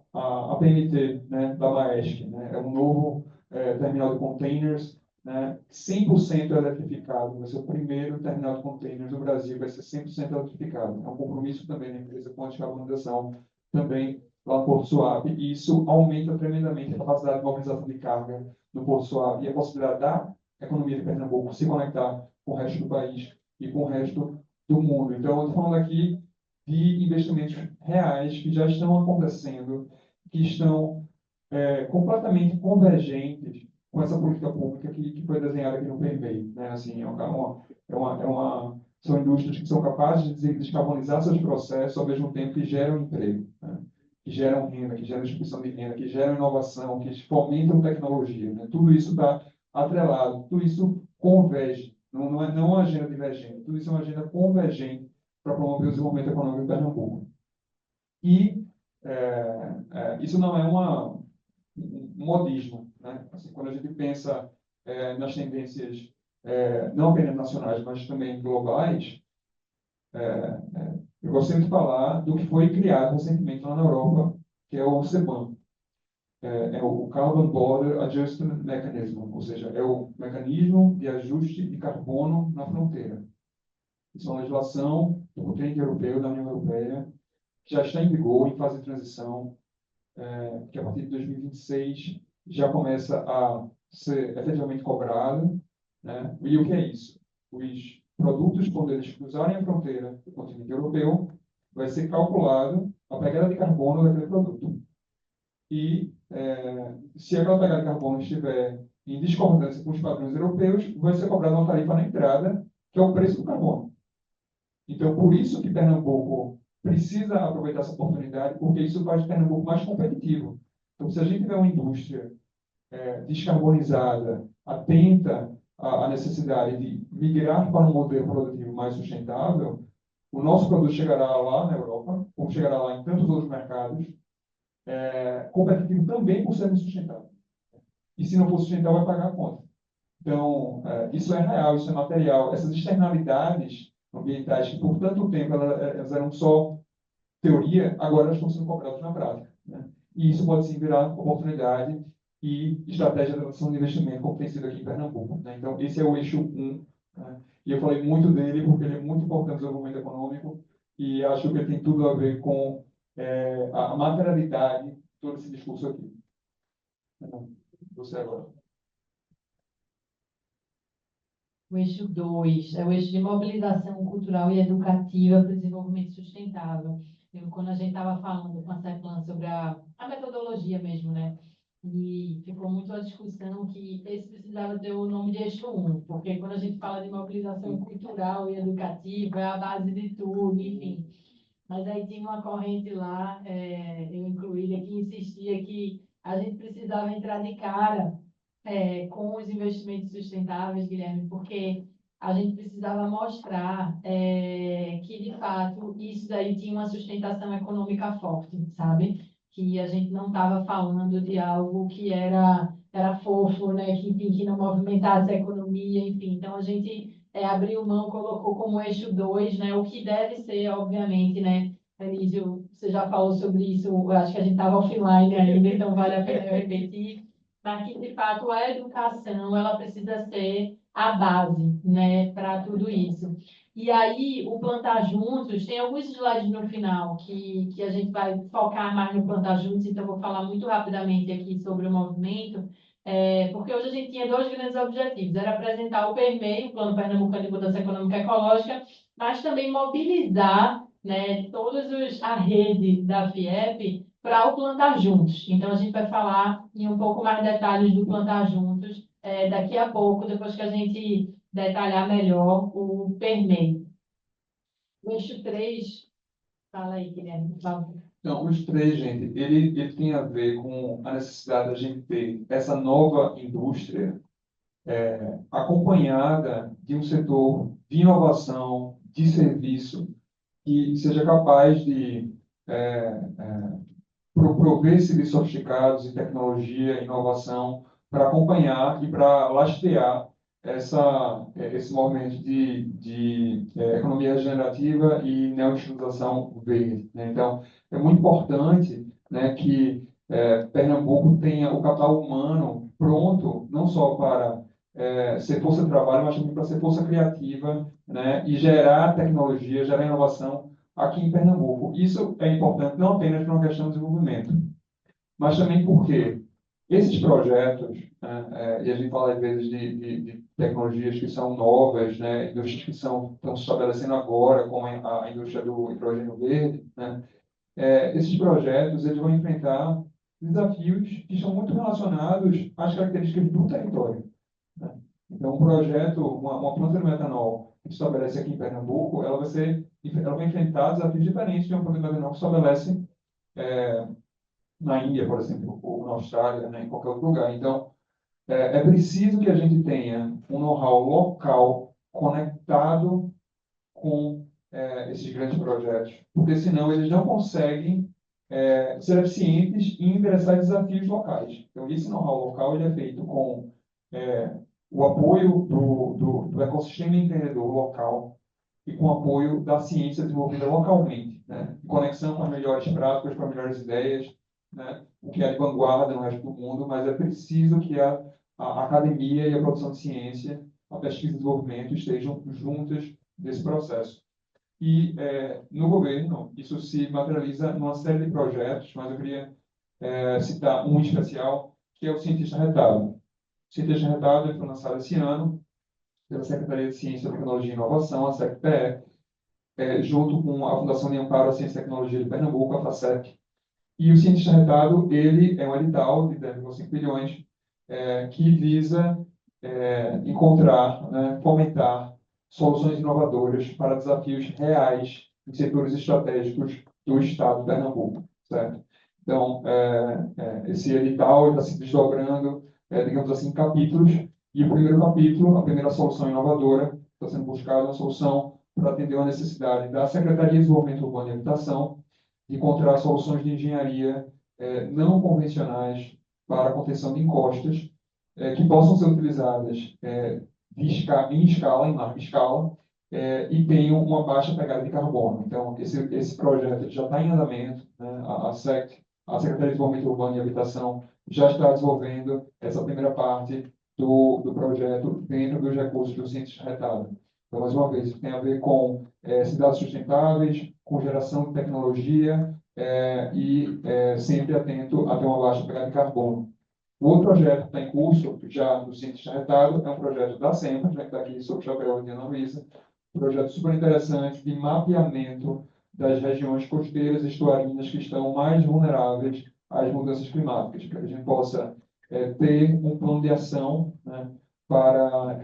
PMT, né, da Maersk, né? É um novo terminal de containers, né, 100% eletrificado. Vai ser o primeiro terminal de containers do Brasil, vai ser 100% eletrificado. É um compromisso também da empresa com a descarbonização também lá no Porto Suape. E isso aumenta tremendamente a capacidade de mobilização de carga no Porto Suape e a possibilidade da economia de Pernambuco se conectar com o resto do país e com o resto do mundo. Então, eu estou falando aqui de investimentos reais que já estão acontecendo, que estão completamente convergentes com essa política pública que foi desenhada aqui no PMEI, né? Assim, são indústrias que são capazes de descarbonizar seus processos ao mesmo tempo que geram emprego, né? Que geram renda, que geram distribuição de renda, que geram inovação, que fomentam tecnologia, né? Tudo isso está atrelado, tudo isso converge, não é uma agenda divergente, tudo isso é uma agenda convergente para promover o desenvolvimento econômico em Pernambuco. E isso não é um modismo, né? Assim, quando a gente pensa nas tendências não apenas nacionais, mas também globais, eu gosto sempre de falar do que foi criado recentemente lá na Europa, que é o CBAM, é o Carbon Border Adjustment Mechanism, ou seja, é o mecanismo de ajuste de carbono na fronteira. Isso é uma legislação do continente europeu, da União Europeia, que já está em vigor, em fase de transição, que a partir de 2026 já começa a ser efetivamente cobrado, né? E o que é isso? Os produtos, quando eles cruzarem a fronteira do continente europeu, vai ser calculado a pegada de carbono daquele produto. E se aquela pegada de carbono estiver em discordância com os padrões europeus, vai ser cobrada uma tarifa na entrada, que é o preço do carbono. Então, por isso que Pernambuco precisa aproveitar essa oportunidade, porque isso faz Pernambuco mais competitivo. Então, se a gente tiver uma indústria descarbonizada, atenta à necessidade de migrar para um modelo produtivo mais sustentável, o nosso produto chegará lá na Europa, como chegará lá em tantos outros mercados, competitivo também por ser sustentável. E se não for sustentável, vai pagar a conta. Então, isso é real, isso é material. Essas externalidades ambientais que por tanto tempo elas eram só teoria, agora elas estão sendo cobradas na prática, né? E isso pode sim virar oportunidade e estratégia de redução de investimento, como tem sido aqui em Pernambuco, né? Então, esse é o eixo 1, né? E eu falei muito dele porque ele é muito importante no desenvolvimento econômico e acho que ele tem tudo a ver com a materialidade de todo esse discurso aqui. Então, você agora. O eixo 2 é o eixo de mobilização cultural e educativa para o desenvolvimento sustentável. Quando a gente estava falando com a CEPLAN sobre a metodologia mesmo, né? E ficou muito a discussão que esse precisava ter o nome de eixo 1, porque quando a gente fala de mobilização cultural e educativa, é a base de tudo, enfim. Mas aí tinha uma corrente lá, eu incluí, que insistia que a gente precisava entrar de cara com os investimentos sustentáveis, Guilherme, porque a gente precisava mostrar que, de fato, isso daí tinha uma sustentação econômica forte, sabe? Que a gente não estava falando de algo que era fofo, né? Que, enfim, que não movimentasse a economia, enfim. Então, a gente abriu mão, colocou como eixo 2, né? O que deve ser, obviamente, né? Anísio, você já falou sobre isso, eu acho que a gente estava offline ainda, então vale a pena eu repetir, mas que, de fato, a educação, ela precisa ser a base, né, para tudo isso. E aí, o Plantar Juntos, tem alguns slides no final que a gente vai focar mais no Plantar Juntos, então eu vou falar muito rapidamente aqui sobre o movimento, porque hoje a gente tinha dois grandes objetivos, era apresentar o PERMEI, o Plano Pernambucano de Mudança Econômica e Ecológica, mas também mobilizar, né, a rede da FIEP para o Plantar Juntos. Então, a gente vai falar em um pouco mais detalhes do Plantar Juntos daqui a pouco, depois que a gente detalhar melhor o PERMEI. O eixo 3, fala aí, Guilherme, por favor. Então, os três, gente, ele tem a ver com a necessidade da gente ter essa nova indústria acompanhada de um setor de inovação, de serviço, que seja capaz de prover serviços sofisticados em tecnologia, inovação, para acompanhar e para lastrear esse movimento de economia regenerativa e neoindustrialização verde, né? Então, é muito importante, né, que Pernambuco tenha o capital humano pronto, não só para ser força de trabalho, mas também para ser força criativa, né, e gerar tecnologia, gerar inovação aqui em Pernambuco. Isso é importante não apenas para uma questão de desenvolvimento, mas também porque esses projetos, né, e a gente fala às vezes de tecnologias que são novas, né, indústrias que estão se estabelecendo agora, como a indústria do hidrogênio verde, né, esses projetos eles vão enfrentar desafios que estão muito relacionados às características do território, né? Então, um projeto, uma planta de metanol que se estabelece aqui em Pernambuco, ela vai enfrentar desafios diferentes de uma planta de metanol que se estabelece na Índia, por exemplo, ou na Austrália, né, em qualquer outro lugar. Então, é preciso que a gente tenha um know-how local conectado com esses grandes projetos, porque senão eles não conseguem ser eficientes em endereçar desafios locais. Então, esse know-how local ele é feito com o apoio do ecossistema empreendedor local e com o apoio da ciência desenvolvida localmente, né? Em conexão com as melhores práticas, com as melhores ideias, né? O que é de vanguarda no resto do mundo, mas é preciso que a academia e a produção de ciência, a pesquisa e desenvolvimento estejam juntas nesse processo. E no governo, isso se materializa numa série de projetos, mas eu queria citar um em especial, que é o Cientista Retado. O Cientista Retado foi lançado esse ano pela Secretaria de Ciência, Tecnologia e Inovação, a SECTE, junto com a Fundação de Amparo à Ciência e Tecnologia de Pernambuco, a FACEP. E o Cientista Retado, ele é um edital de 10,5 bilhões, que visa encontrar, né, fomentar soluções inovadoras para desafios reais em setores estratégicos do Estado de Pernambuco, certo? Então, esse edital está se desdobrando, digamos assim, em capítulos, e o primeiro capítulo, a primeira solução inovadora, está sendo buscada uma solução para atender uma necessidade da Secretaria de Desenvolvimento Urbano e Habitação, de encontrar soluções de engenharia não convencionais para a contenção de encostas, que possam ser utilizadas em escala, em larga escala, e tenham uma baixa pegada de carbono. Então, esse projeto já está em andamento, né? A Secretaria de Desenvolvimento Urbano e Habitação já está desenvolvendo essa primeira parte do projeto dentro dos recursos do Cientista Retado. Então, mais uma vez, isso tem a ver com cidades sustentáveis, com geração de tecnologia e sempre atento a ter uma baixa pegada de carbono. O outro projeto que está em curso, já do Cientista Retado, é um projeto da SEMA, já que está aqui sob o chapéu de Ana Luísa, um projeto super interessante de mapeamento das regiões costeiras e estuarinas que estão mais vulneráveis às mudanças climáticas, para que a gente possa ter um plano de ação, né, para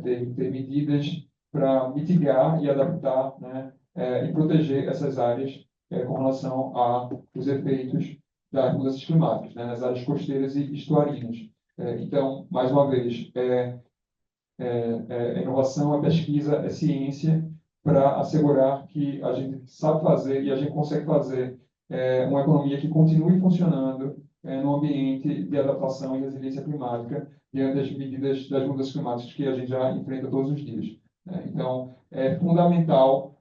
ter medidas para mitigar e adaptar, né, e proteger essas áreas com relação aos efeitos das mudanças climáticas, né, nas áreas costeiras e estuarinas. Então, mais uma vez, inovação, é pesquisa, é ciência, para assegurar que a gente sabe fazer e a gente consegue fazer uma economia que continue funcionando no ambiente de adaptação e resiliência climática diante das medidas das mudanças climáticas que a gente já enfrenta todos os dias. Então, é fundamental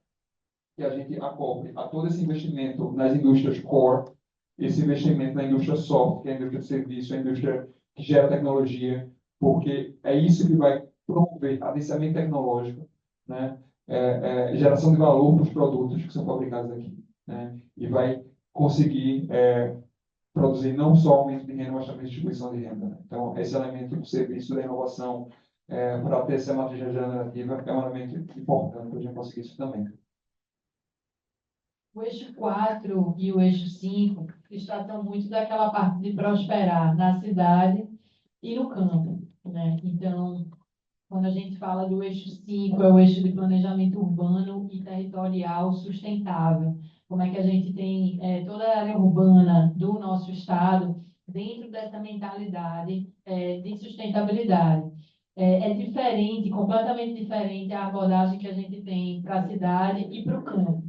que a gente acople a todo esse investimento nas indústrias core, esse investimento na indústria soft, que é a indústria de serviço, a indústria que gera tecnologia, porque é isso que vai promover adensamento tecnológico, né? Geração de valor para os produtos que são fabricados aqui, né? E vai conseguir produzir não só aumento de renda, mas também distribuição de renda, né? Então, esse elemento do serviço da inovação para ter essa matriz regenerativa é um elemento importante para a gente conseguir isso também. O eixo 4 e o eixo 5 eles tratam muito daquela parte de prosperar na cidade e no campo, né? Então, quando a gente fala do eixo 5, é o eixo de planejamento urbano e territorial sustentável. Como é que a gente tem toda a área urbana do nosso estado dentro dessa mentalidade de sustentabilidade. É diferente, completamente diferente a abordagem que a gente tem para a cidade e para o campo.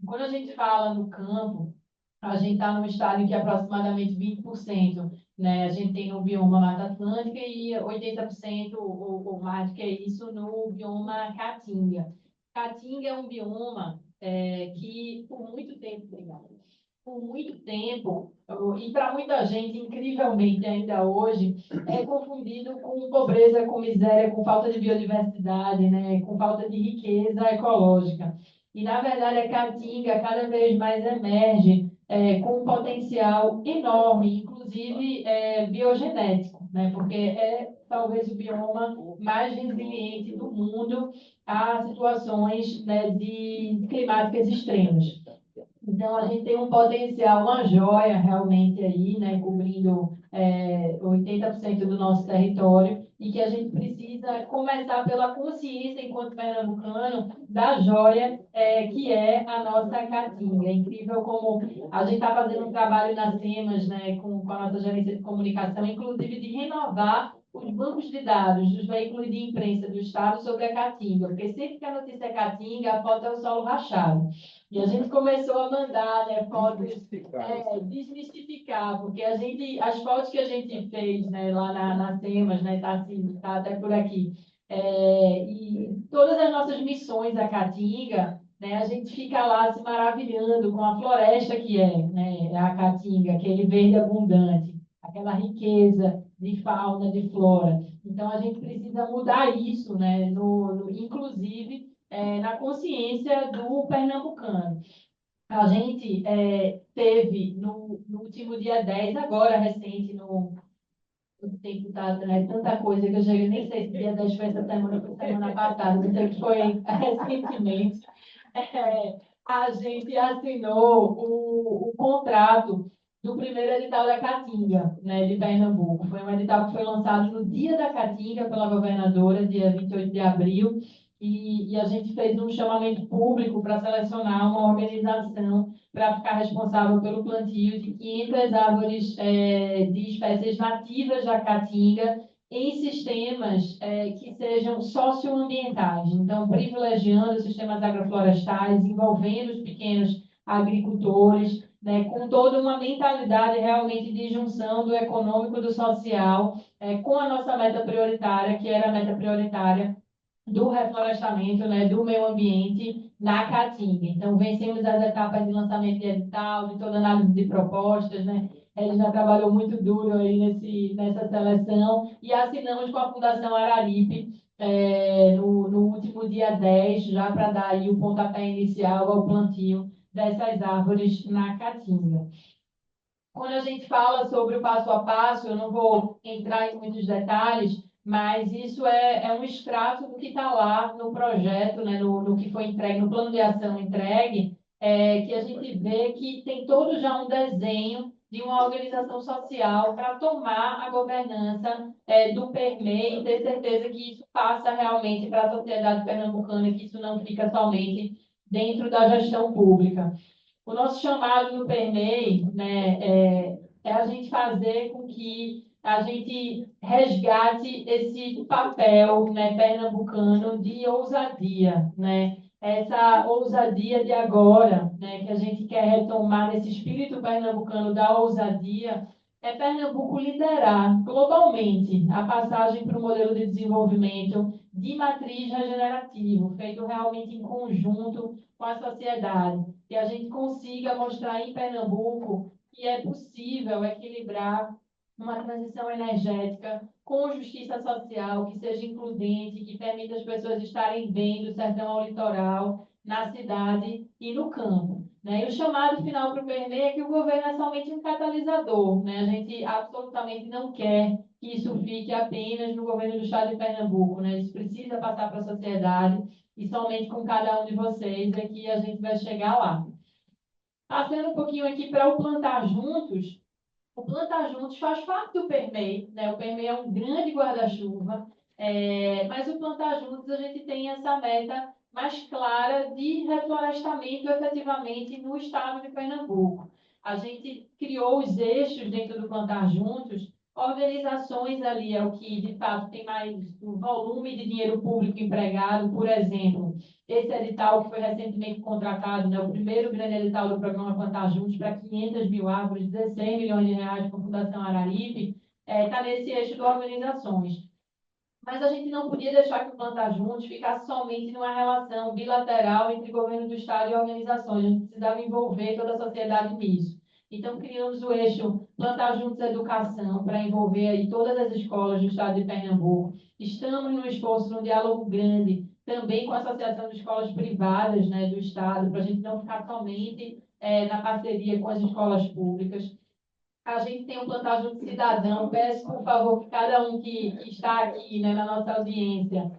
Quando a gente fala no campo, a gente está num estado em que aproximadamente 20%, né, a gente tem no bioma Mata Atlântica e 80% ou mais do que isso no bioma Caatinga. Caatinga é um bioma que, por muito tempo, por muito tempo, e para muita gente, incrivelmente ainda hoje, é confundido com pobreza, com miséria, com falta de biodiversidade, né, com falta de riqueza ecológica. E, na verdade, a Caatinga cada vez mais emerge com um potencial enorme, inclusive biogenético, né? Porque é talvez o bioma mais resiliente do mundo a situações, né, de climáticas extremas. Então, a gente tem um potencial, uma joia realmente aí, né, cobrindo 80% do nosso território, e que a gente precisa começar pela consciência, enquanto pernambucano, da joia que é a nossa caatinga. É incrível como a gente está fazendo um trabalho nas temas, né, com a nossa gerência de comunicação, inclusive de renovar os bancos de dados dos veículos de imprensa do Estado sobre a caatinga, porque sempre que a notícia é caatinga, a foto é o solo rachado. E a gente começou a mandar, né, fotos, desmistificar, porque as fotos que a gente fez, né, lá nas temas, né, tá até por aqui, e todas as nossas missões da Caatinga, né, a gente fica lá se maravilhando com a floresta que né, a Caatinga, aquele verde abundante, aquela riqueza de fauna, de flora. Então, a gente precisa mudar isso, né, inclusive, na consciência do pernambucano. A gente teve no último dia 10, agora recente, o tempo está tanta coisa que eu já nem sei se dia 10 foi essa semana ou foi semana passada, não sei que foi recentemente. A gente assinou o contrato do primeiro edital da Caatinga, né, de Pernambuco. Foi um edital que foi lançado no dia da Caatinga pela governadora, dia 28 de abril, e a gente fez um chamamento público para selecionar uma organização para ficar responsável pelo plantio de 500 árvores de espécies nativas da Caatinga em sistemas que sejam socioambientais. Então, privilegiando os sistemas agroflorestais, envolvendo os pequenos agricultores, né, com toda uma mentalidade realmente de junção do econômico e do social, com a nossa meta prioritária, que era a meta prioritária do reflorestamento, né, do meio ambiente na Caatinga. Então, vencemos as etapas de lançamento de edital, de toda análise de propostas, né? Ele já trabalhou muito duro aí nessa seleção e assinamos com a Fundação Araripe no último dia 10, já para dar aí o pontapé inicial ao plantio dessas árvores na Caatinga. Quando a gente fala sobre o passo a passo, eu não vou entrar em muitos detalhes, mas isso é um extrato do que está lá no projeto, né, no que foi entregue, no plano de ação entregue, que a gente vê que tem todo já um desenho de uma organização social para tomar a governança do PERME e ter certeza que isso passa realmente para a sociedade pernambucana, que isso não fica somente dentro da gestão pública. O nosso chamado no PERMEI, né, é a gente fazer com que a gente resgate esse papel, né, pernambucano de ousadia, né? Essa ousadia de agora, né, que a gente quer retomar nesse espírito pernambucano da ousadia, é Pernambuco liderar globalmente a passagem para o modelo de desenvolvimento de matriz regenerativo, feito realmente em conjunto com a sociedade, que a gente consiga mostrar em Pernambuco que é possível equilibrar uma transição energética com justiça social, que seja includente, que permita as pessoas estarem bem do sertão ao litoral, na cidade e no campo. Né? E o chamado final para o PNE é que o governo é somente um catalisador. Né? A gente absolutamente não quer que isso fique apenas no governo do Estado de Pernambuco. Né? Isso precisa passar para a sociedade e somente com cada um de vocês é que a gente vai chegar lá. Passando um pouquinho aqui para o Plantar Juntos, o Plantar Juntos faz parte do PERMEI, né? O PERMEI é um grande guarda-chuva, mas o Plantar Juntos a gente tem essa meta mais clara de reflorestamento efetivamente no estado de Pernambuco. A gente criou os eixos dentro do Plantar Juntos, organizações ali é o que de fato tem mais o volume de dinheiro público empregado, por exemplo, esse edital que foi recentemente contratado, né, o primeiro grande edital do programa Plantar Juntos para 500 mil árvores, 16 milhões de reais com a Fundação Araripe, está nesse eixo de organizações. Mas a gente não podia deixar que o Plantar Juntos ficasse somente numa relação bilateral entre governo do Estado e organizações. A gente precisava envolver toda a sociedade nisso. Então, criamos o eixo Plantar Juntos Educação, para envolver aí todas as escolas do Estado de Pernambuco. Estamos no esforço, num diálogo grande, também com a Associação de Escolas Privadas, né, do Estado, para a gente não ficar somente na parceria com as escolas públicas. A gente tem um Plantar Junto Cidadão. Peço, por favor, que cada um que está aqui, né, na nossa audiência,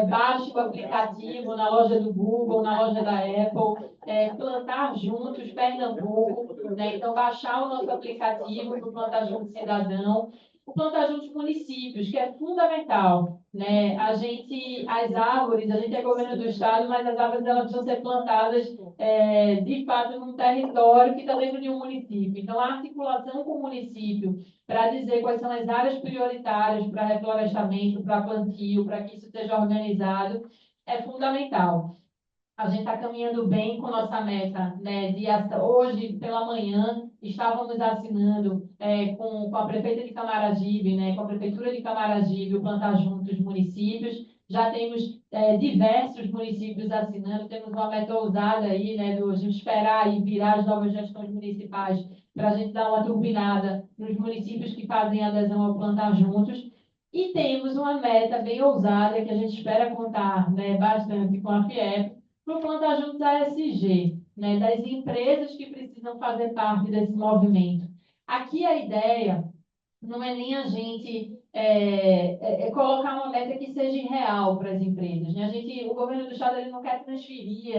baixe o aplicativo na loja do Google, na loja da Apple, Plantar Juntos Pernambuco, né? Então, baixar o nosso aplicativo do Plantar Junto Cidadão. O Plantar Juntos Municípios, que é fundamental, né? As árvores, a gente é governo do Estado, mas as árvores elas precisam ser plantadas de fato, num território que está dentro de um município. Então, a articulação com o município para dizer quais são as áreas prioritárias para reflorestamento, para plantio, para que isso seja organizado, é fundamental. A gente está caminhando bem com nossa meta, né? Hoje, pela manhã, estávamos assinando com a prefeita de Camaragibe, né? Com a prefeitura de Camaragibe, o Plantar Juntos Municípios. Já temos diversos municípios assinando, temos uma meta ousada aí, né? De esperar e virar as novas gestões municipais para a gente dar uma turbinada nos municípios que fazem adesão ao Plantar Juntos. E temos uma meta bem ousada que a gente espera contar, né, bastante com a FIEP, para o Plantar Juntos ASG, né, das empresas que precisam fazer parte desse movimento. Aqui a ideia não é nem a gente colocar uma meta que seja real para as empresas. Né? O governo do Estado ele não quer transferir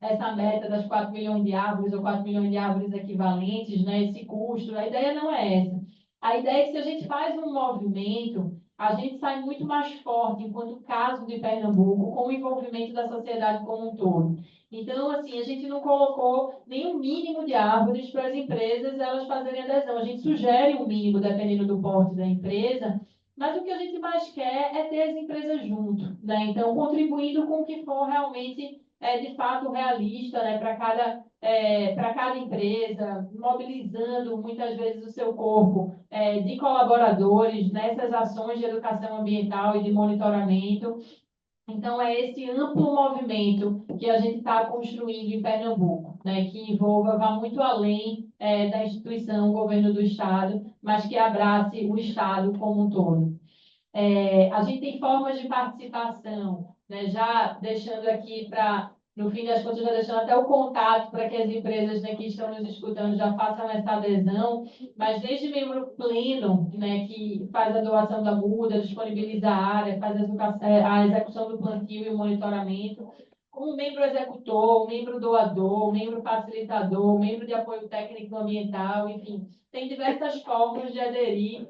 essa meta das 4 milhões de árvores ou 4 milhões de árvores equivalentes, né, esse custo. A ideia não é essa. A ideia é que se a gente faz um movimento, a gente sai muito mais forte, enquanto caso de Pernambuco, com o envolvimento da sociedade como um todo. Então, assim, a gente não colocou nenhum mínimo de árvores para as empresas elas fazerem adesão. A gente sugere um mínimo, dependendo do porte da empresa, mas o que a gente mais quer é ter as empresas junto, né? Então, contribuindo com o que for realmente, de fato, realista, né? Para cada empresa, mobilizando muitas vezes o seu corpo de colaboradores nessas ações de educação ambiental e de monitoramento. Então, é esse amplo movimento que a gente está construindo em Pernambuco, né, que vá muito além da instituição, governo do Estado, mas que abrace o Estado como um todo. A gente tem formas de participação, né, já deixando aqui para, no fim das contas, já deixando até o contato para que as empresas, né, que estão nos escutando já façam essa adesão, mas desde membro pleno, né, que faz a doação da muda, disponibiliza a área, faz a execução do plantio e o monitoramento, como membro executor, membro doador, membro facilitador, membro de apoio técnico ambiental, enfim, tem diversas formas de aderir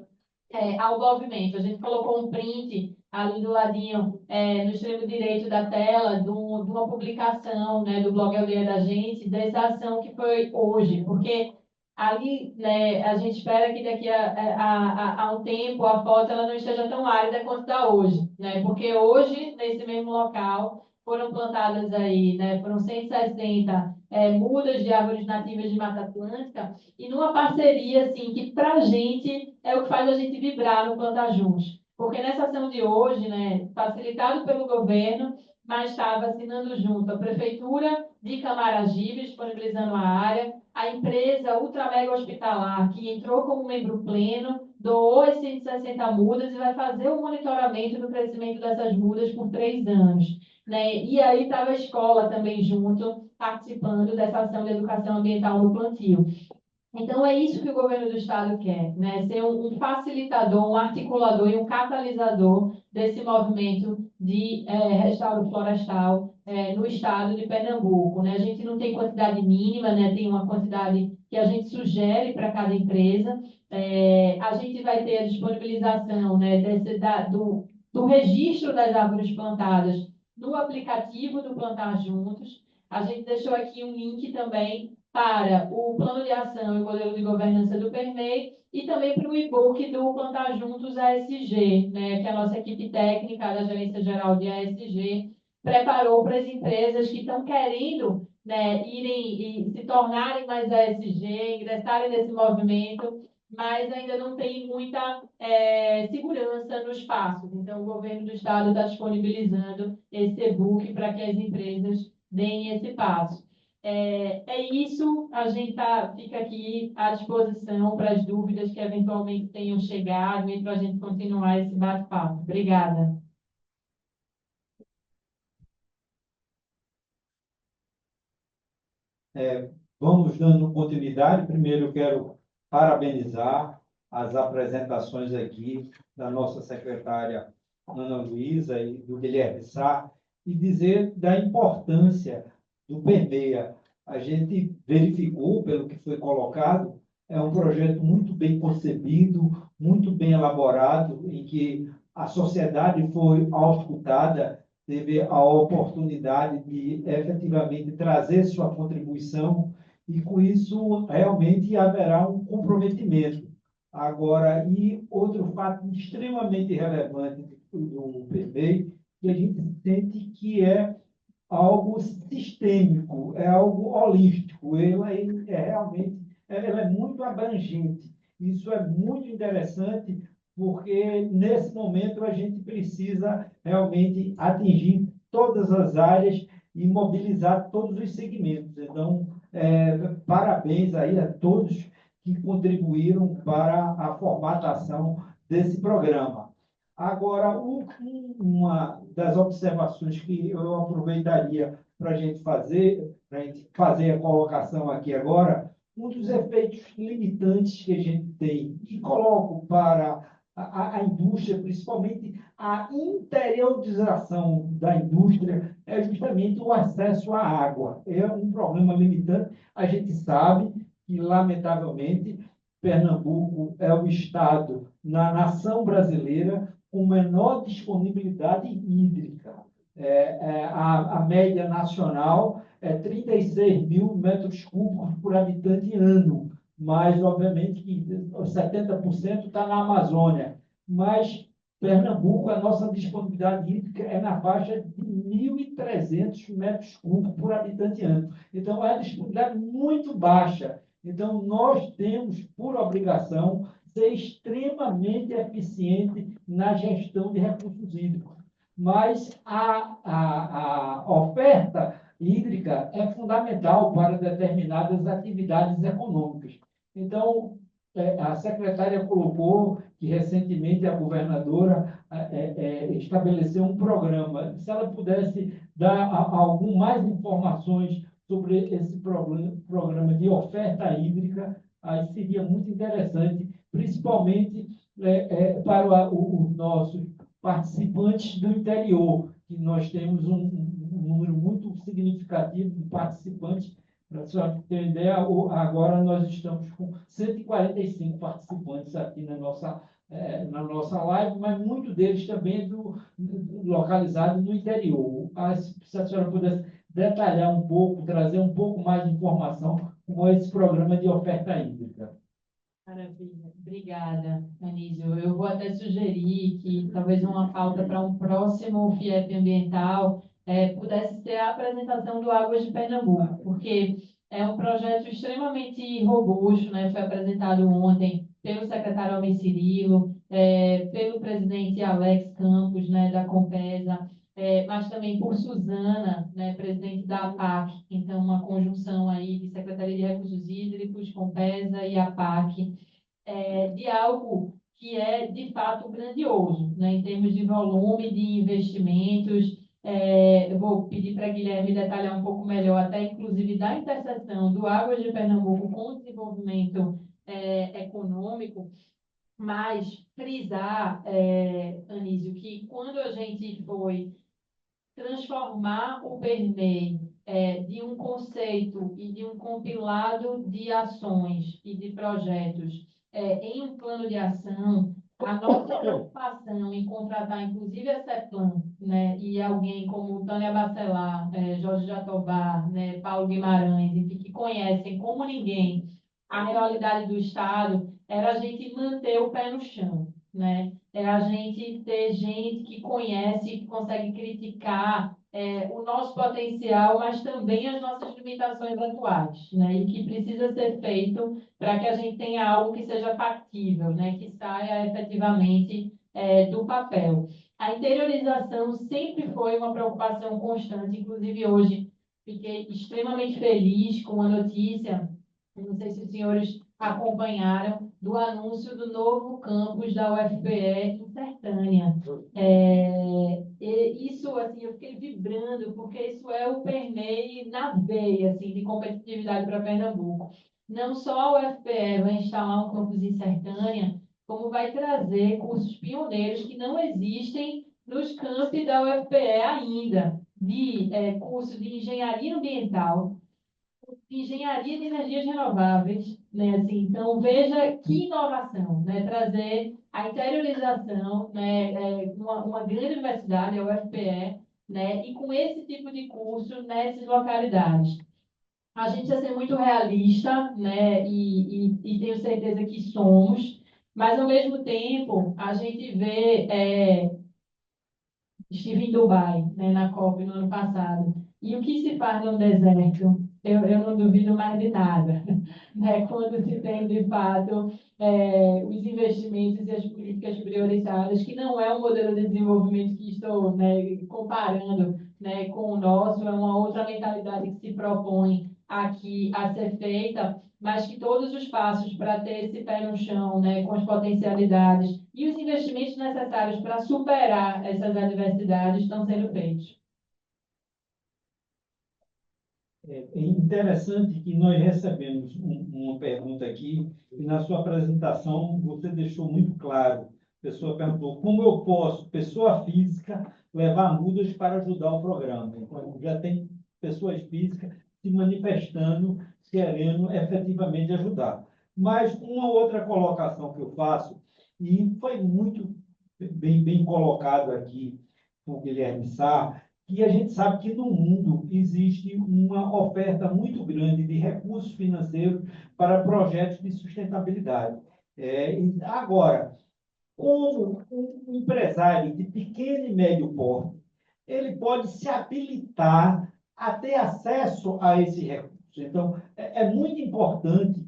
ao movimento. A gente colocou um print ali do ladinho, no extremo direito da tela, de uma publicação, né, do blog Aldeia da Gente, dessa ação que foi hoje, porque ali, né, a gente espera que daqui a um tempo a foto ela não esteja tão árida quanto está hoje, né? Porque hoje, nesse mesmo local, foram plantadas aí, né, foram 160 mudas de árvores nativas de Mata Atlântica, e numa parceria, assim, que para a gente é o que faz a gente vibrar no Plantar Juntos. Porque nessa ação de hoje, né, facilitado pelo governo, mas estava assinando junto a Prefeitura de Camaragibe, disponibilizando a área, a empresa Ultra Mega Hospitalar, que entrou como membro pleno, doou as 160 mudas e vai fazer o monitoramento do crescimento dessas mudas por 3 anos. Né? E aí estava a escola também junto, participando dessa ação de educação ambiental no plantio. Então, é isso que o governo do Estado quer, né? Ser um facilitador, um articulador e um catalisador desse movimento de restauro florestal no Estado de Pernambuco, né? A gente não tem quantidade mínima, né? Tem uma quantidade que a gente sugere para cada empresa. A gente vai ter a disponibilização, né, do registro das árvores plantadas no aplicativo do Plantar Juntos. A gente deixou aqui um link também para o plano de ação e o modelo de governança do PERMEI e também para o e-book do Plantar Juntos ASG, né, que a nossa equipe técnica da Gerência Geral de ASG preparou para as empresas que estão querendo, né, irem e se tornarem mais ASG, ingressarem nesse movimento, mas ainda não tem muita segurança nos passos. Então, o governo do Estado está disponibilizando esse e-book para que as empresas deem esse passo. Isso, a gente fica aqui à disposição para as dúvidas que eventualmente tenham chegado e para a gente continuar esse bate-papo. Obrigada. Vamos dando continuidade. Primeiro, eu quero parabenizar as apresentações aqui da nossa secretária Ana Luísa e do Guilherme Sá e dizer da importância do Permeia. A gente verificou, pelo que foi colocado, é um projeto muito bem concebido, muito bem elaborado, em que a sociedade foi auscultada, teve a oportunidade de efetivamente trazer sua contribuição e, com isso, realmente haverá um comprometimento. Agora, e outro fato extremamente relevante do PEMEI, que a gente sente que é algo sistêmico, é algo holístico, ele é realmente, ela é muito abrangente. Isso é muito interessante, porque nesse momento a gente precisa realmente atingir todas as áreas e mobilizar todos os segmentos. Então, parabéns aí a todos que contribuíram para a formatação desse programa. Agora, uma das observações que eu aproveitaria para a gente fazer a colocação aqui agora, um dos efeitos limitantes que a gente tem, e coloco para a indústria, principalmente a interiorização da indústria, é justamente o acesso à água. É um problema limitante. A gente sabe que, lamentavelmente, Pernambuco é o estado na nação brasileira com menor disponibilidade hídrica. A média nacional é 36 mil metros cúbicos por habitante ano, mas, obviamente, que 70% está na Amazônia. Mas Pernambuco, a nossa disponibilidade hídrica é na faixa de 1.300 metros cúbicos por habitante ano. Então, é uma disponibilidade muito baixa. Então, nós temos, por obrigação, ser extremamente eficiente na gestão de recursos hídricos. Mas a oferta hídrica é fundamental para determinadas atividades econômicas. Então, a secretária colocou que, recentemente, a governadora estabeleceu um programa. Se ela pudesse dar algumas mais informações sobre esse programa de oferta hídrica, aí seria muito interessante, principalmente para os nossos participantes do interior, que nós temos um número muito significativo de participantes. Para a senhora ter uma ideia, agora nós estamos com 145 participantes aqui na nossa live, mas muitos deles também localizados no interior. Se a senhora pudesse detalhar um pouco, trazer um pouco mais de informação com esse programa de oferta hídrica. Maravilha. Obrigada, Anísio. Eu vou até sugerir que talvez uma pauta para um próximo FIEP ambiental pudesse ser a apresentação do Águas de Pernambuco, porque é um projeto extremamente robusto, né? Foi apresentado ontem pelo secretário Almir Cirilo, pelo presidente Alex Campos, né, da Compesa, mas também por Suzana, né, presidente da APAC. Então, uma conjunção aí de Secretaria de Recursos Hídricos, Compesa e APAC, de algo que é, de fato, grandioso, né, em termos de volume de investimentos. Eu vou pedir para Guilherme detalhar um pouco melhor, até inclusive da interseção do Águas de Pernambuco com o desenvolvimento econômico, mas frisar, Anísio, que quando a gente foi transformar o PERMEI de um conceito e de um compilado de ações e de projetos em um plano de ação, a nossa preocupação em contratar, inclusive, a CEPLAN, né, e alguém como Tânia Bacelar, Jorge Jatobá, né, Paulo Guimarães, enfim, que conhecem como ninguém a realidade do Estado, era a gente manter o pé no chão, né? É a gente ter gente que conhece, que consegue criticar o nosso potencial, mas também as nossas limitações atuais, né? E que precisa ser feito para que a gente tenha algo que seja factível, né? Que saia efetivamente do papel. A interiorização sempre foi uma preocupação constante, inclusive hoje fiquei extremamente feliz com a notícia, não sei se os senhores acompanharam, do anúncio do novo campus da UFPE em Sertânia. E isso, assim, eu fiquei vibrando, porque isso é o permeio na veia, assim, de competitividade para Pernambuco. Não só a UFPE vai instalar um campus em Sertânia, como vai trazer cursos pioneiros que não existem nos campi da UFPE ainda, de curso de engenharia ambiental, engenharia de energias renováveis, né? Assim, então, veja que inovação, né? Trazer a interiorização, né? Uma grande universidade, a UFPE, né? E com esse tipo de curso nessas localidades. A gente precisa ser muito realista, né? E tenho certeza que somos, mas, ao mesmo tempo, a gente vê... estive em Dubai, né, na COP no ano passado. E o que se faz no deserto? Eu não duvido mais de nada. Né? Quando se tem, de fato, os investimentos e as políticas prioritárias, que não é um modelo de desenvolvimento que estou, né, comparando, né, com o nosso, é uma outra mentalidade que se propõe aqui a ser feita, mas que todos os passos para ter esse pé no chão, né, com as potencialidades e os investimentos necessários para superar essas adversidades estão sendo feitos. É interessante que nós recebemos uma pergunta aqui, e na sua apresentação você deixou muito claro. A pessoa perguntou: como eu posso, pessoa física, levar mudas para ajudar o programa? Então, já tem pessoas físicas se manifestando, querendo efetivamente ajudar. Mas uma outra colocação que eu faço, e foi muito bem colocado aqui por Guilherme Sá, que a gente sabe que no mundo existe uma oferta muito grande de recursos financeiros para projetos de sustentabilidade. Agora, como um empresário de pequeno e médio porte, ele pode se habilitar a ter acesso a esse recurso. Então, é muito importante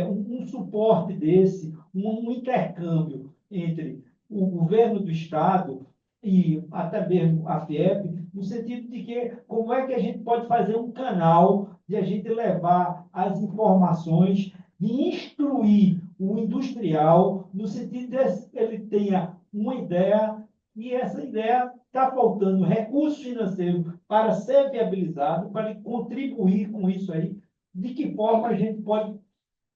um suporte desse, um intercâmbio entre o governo do Estado e até mesmo a FIEP, no sentido de que como é que a gente pode fazer um canal de a gente levar as informações, de instruir o industrial, no sentido de que ele tenha uma ideia e essa ideia está faltando recurso financeiro para ser viabilizado, para contribuir com isso aí. De que forma a gente pode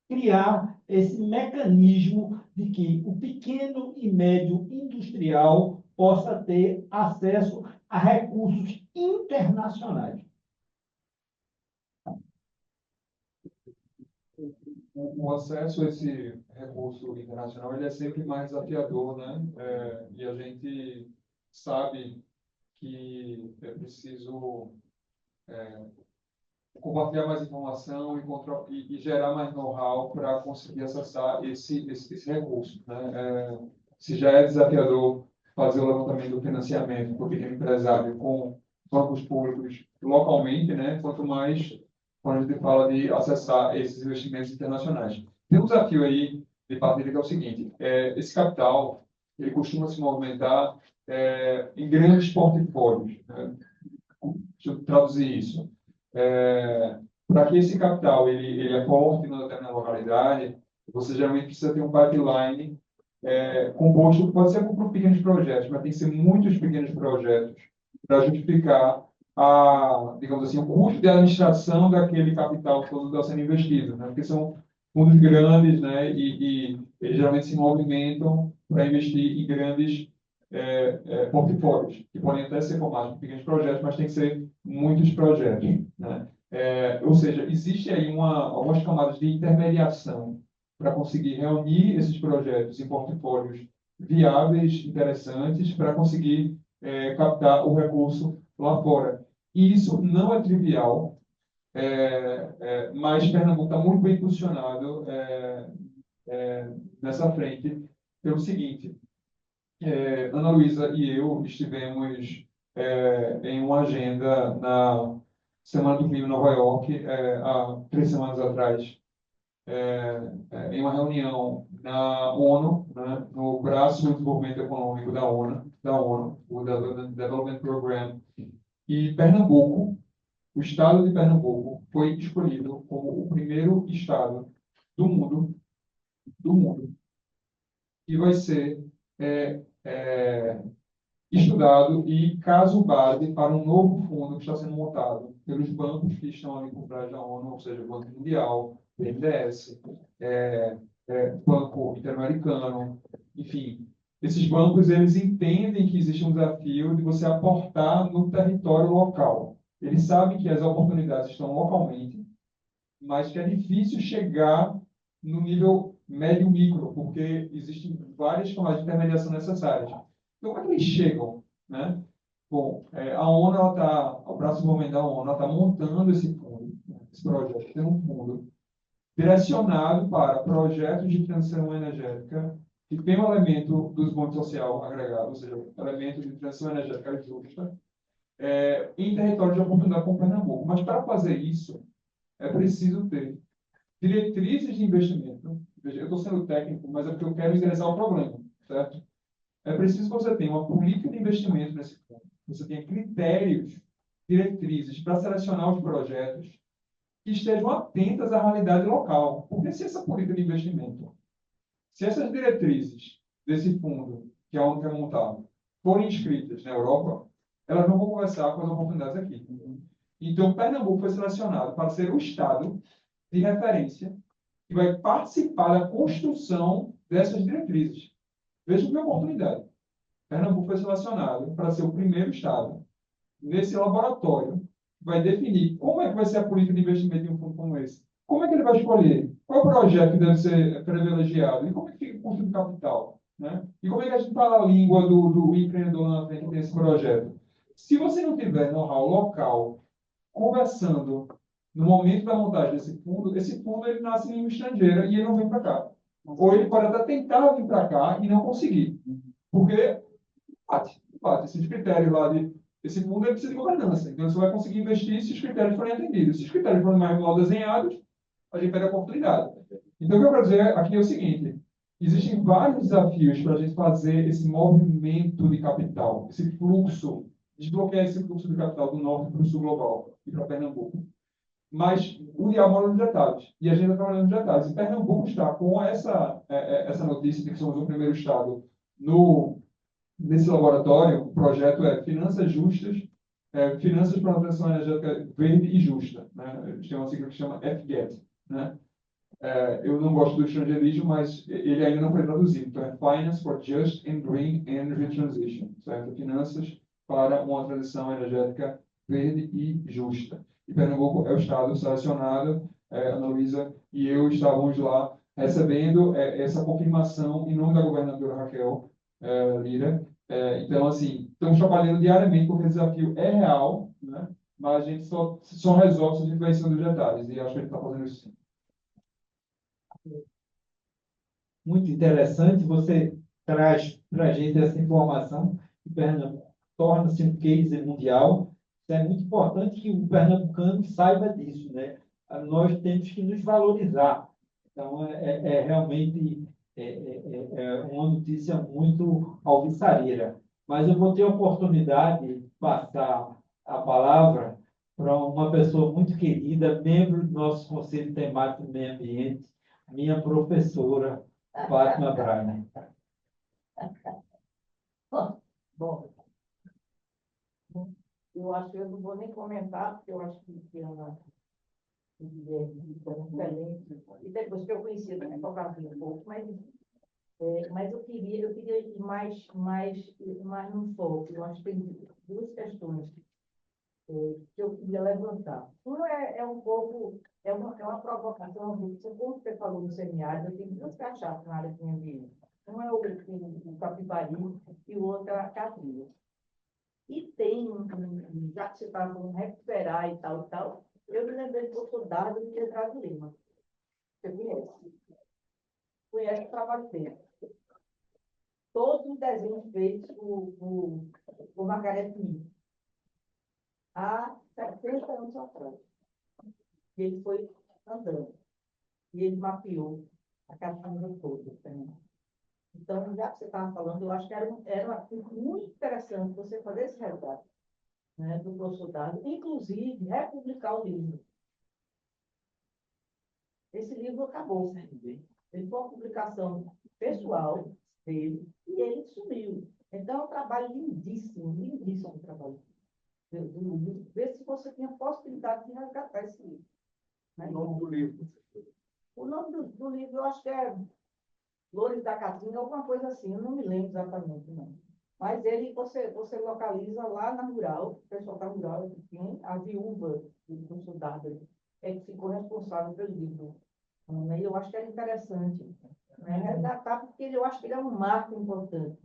criar esse mecanismo de que o pequeno e médio industrial possa ter acesso a recursos internacionais? O acesso a esse recurso internacional ele é sempre mais desafiador, né? E a gente sabe que é preciso compartilhar mais informação e gerar mais know-how para conseguir acessar esse recurso, né? Se já é desafiador fazer o levantamento do financiamento para o pequeno empresário com bancos públicos localmente, né? Quanto mais quando a gente fala de acessar esses investimentos internacionais. Tem um desafio aí de partida que é o seguinte: esse capital ele costuma se movimentar em grandes portfólios, né? Deixa eu traduzir isso. Para que esse capital ele aporte numa determinada localidade, você geralmente precisa ter um pipeline composto, pode ser por pequenos projetos, mas tem que ser muitos pequenos projetos para justificar digamos assim, o custo de administração daquele capital todo que está sendo investido, né? Porque são fundos grandes, né? E eles geralmente se movimentam para investir em grandes portfólios, que podem até ser formados por pequenos projetos, mas tem que ser muitos projetos, né? Ou seja, existe aí algumas camadas de intermediação para conseguir reunir esses projetos em portfólios viáveis, interessantes, para conseguir captar o recurso lá fora. E isso não é trivial, mas Pernambuco está muito bem posicionado nessa frente pelo seguinte: Ana Luísa e eu estivemos em uma agenda na Semana do Clima em Nova York há 3 semanas atrás, em uma reunião na ONU, né, no braço do desenvolvimento econômico da ONU, o Development Program, e Pernambuco, o estado de Pernambuco, foi escolhido como o primeiro estado do mundo, que vai ser estudado e caso base para um novo fundo que está sendo montado pelos bancos que estão ali por trás da ONU, ou seja, o Banco Mundial, BNDES, Banco Interamericano, enfim. Esses bancos, eles entendem que existe um desafio de você aportar no território local. Eles sabem que as oportunidades estão localmente, mas que é difícil chegar no nível médio-micro, porque existem várias camadas de intermediação necessárias. Então, como é que eles chegam, né? Bom, a ONU, o braço desenvolvimento da ONU, está montando esse fundo, né, esse projeto, tem um fundo direcionado para projetos de transição energética que tem um elemento do desenvolvimento social agregado, ou seja, elemento de transição energética justa, em território de oportunidade como Pernambuco. Mas para fazer isso, é preciso ter diretrizes de investimento. Veja, eu estou sendo técnico, mas é porque eu quero endereçar o problema, certo? É preciso que você tenha uma política de investimento nesse fundo. Você tenha critérios, diretrizes para selecionar os projetos que estejam atentas à realidade local. Porque se essa política de investimento, se essas diretrizes desse fundo, que é onde é montado, forem inscritas na Europa, elas não vão conversar com as oportunidades aqui. Então, Pernambuco foi selecionado para ser o estado de referência que vai participar da construção dessas diretrizes. Veja que oportunidade. Pernambuco foi selecionado para ser o primeiro estado nesse laboratório que vai definir como é que vai ser a política de investimento em um fundo como esse. Como é que ele vai escolher? Qual é o projeto que deve ser privilegiado? E como é que fica o custo de capital? Né? E como é que a gente fala a língua do empreendedor na frente desse projeto? Se você não tiver know-how local, conversando no momento da montagem desse fundo, esse fundo ele nasce em língua estrangeira e ele não vem para cá. Ou ele pode até tentar vir para cá e não conseguir. Porque bate esses critérios lá esse fundo ele precisa de governança. Então, você vai conseguir investir se os critérios forem atendidos. Se os critérios forem mais mal desenhados, a gente perde a oportunidade. Então, o que eu quero dizer aqui é o seguinte: existem vários desafios para a gente fazer esse movimento de capital, esse fluxo, desbloquear esse fluxo de capital do norte para o sul global e para Pernambuco. Mas o diabo mora nos detalhes. E a gente está trabalhando nos detalhes. E Pernambuco está com essa notícia de que somos o primeiro estado nesse laboratório. O projeto é Finanças Justas, Finanças para uma Transição Energética Verde e Justa. Né? Eles têm uma sigla que chama FGET. Né? Eu não gosto do estrangeirismo, mas ele ainda não foi traduzido. Então, é Finance for Just and Green Energy Transition. Certo? Finanças para uma transição energética verde e justa. E Pernambuco é o estado selecionado. Ana Luísa e eu estávamos lá recebendo essa confirmação em nome da governadora Raquel Lira. Então, assim, estamos trabalhando diariamente porque o desafio é real, né? mas a gente só resolve se a gente vai em cima dos detalhes, e acho que ele está fazendo isso sim. Muito interessante, você traz para a gente essa informação que Pernambuco torna-se um case mundial. Isso é muito importante que o pernambucano saiba disso, né? Nós temos que nos valorizar. Então, realmente uma notícia muito alvissareira. Mas eu vou ter a oportunidade de passar a palavra para uma pessoa muito querida, membro do nosso Conselho Temático do Meio Ambiente, minha professora, Fátima Braga. Bom, eu acho que eu não vou nem comentar, porque eu acho que Ana e Guilherme foram excelentes. E depois que eu conheci, eu também tocava um pouco, mas eu queria ir mais no foco. Eu acho que tem duas questões que eu queria levantar. Uma é um pouco, é uma provocação, como você falou no seminário, eu tenho duas cachaças na área de meio ambiente. Um é o Capivari e o outro é a Catinga. E tem, já que você está falando recuperar e tal, eu me lembrei que eu sou dada de Eduardo Lima. Você conhece? Conhece o trabalho dele. Todos os desenhos feitos por Margareth Miller, há 70 anos atrás. E ele foi andando. E ele mapeou a Caatinga toda também. Então, já que você estava falando, eu acho que era muito interessante você fazer esse resgate, né, do professor Dado, inclusive republicar o livro. Esse livro acabou. Ele foi uma publicação pessoal dele e ele sumiu. Então, é um trabalho lindíssimo, lindíssimo trabalho. Ver se você tinha possibilidade de resgatar esse livro. Né? O nome do livro. O nome do livro, eu acho que é Flores da Caatinga, alguma coisa assim, eu não me lembro exatamente, não. Mas ele, você localiza lá na Rural, o pessoal da Rural, enfim, a viúva do soldado, que ficou responsável pelo livro. E eu acho que era interessante, né, resgatar, porque eu acho que ele é um marco importante,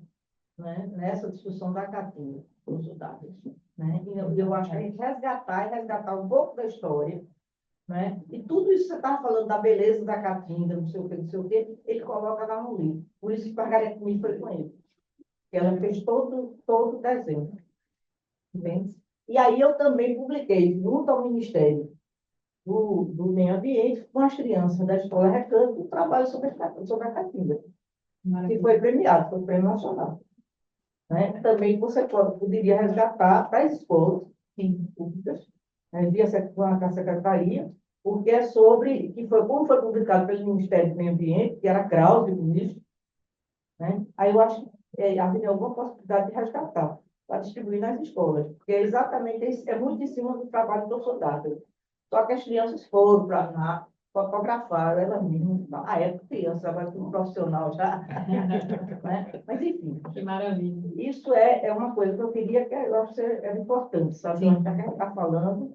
né, nessa discussão da Caatinga, dos soldados. Né? E eu acho que a gente resgatar um pouco da história, né? E tudo isso que você estava falando da beleza da Caatinga, não sei o quê, ele coloca lá no livro. Por isso que Margareth Miller foi com ele. Ela fez todo o desenho. Entende? E aí eu também publiquei, junto ao Ministério do Meio Ambiente, com as crianças da Escola Recanto, um trabalho sobre a Caatinga, que foi premiado, foi prêmio nacional. Né? Também você poderia resgatar para as escolas públicas, via a secretaria, porque é sobre, como foi publicado pelo Ministério do Meio Ambiente, que era Krause, o ministro, né? Aí eu acho que havia alguma possibilidade de resgatar, para distribuir nas escolas, porque é exatamente isso, é muito em cima do trabalho do soldado. Só que as crianças foram para lá, fotografaram, ela mesma, a época criança, agora tudo profissional já. Né? Mas, enfim. Que maravilha. Isso é uma coisa que eu queria, que eu acho que era importante, sabe? Onde a gente está falando.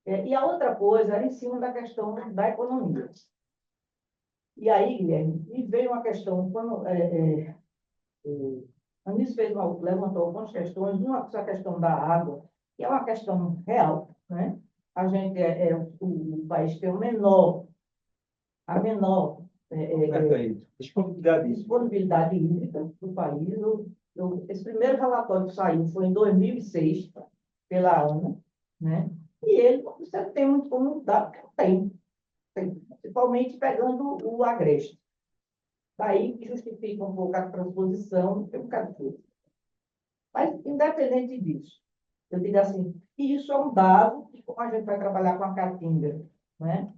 E a outra coisa era em cima da questão da economia. E aí, Guilherme, me veio uma questão, quando a Anísio levantou algumas questões, uma essa questão da água, que é uma questão real, né? A gente o país tem a menor disponibilidade hídrica do país. Esse primeiro relatório que saiu foi em 2006, pela ANA, né? E ele, você tem muito como dar, tem, principalmente pegando o Agreste. Daí que justifica um pouco a transposição, tem um bocado de coisa. Mas, independente disso, eu digo assim, que isso é um dado, que como a gente vai trabalhar com a Caatinga, né?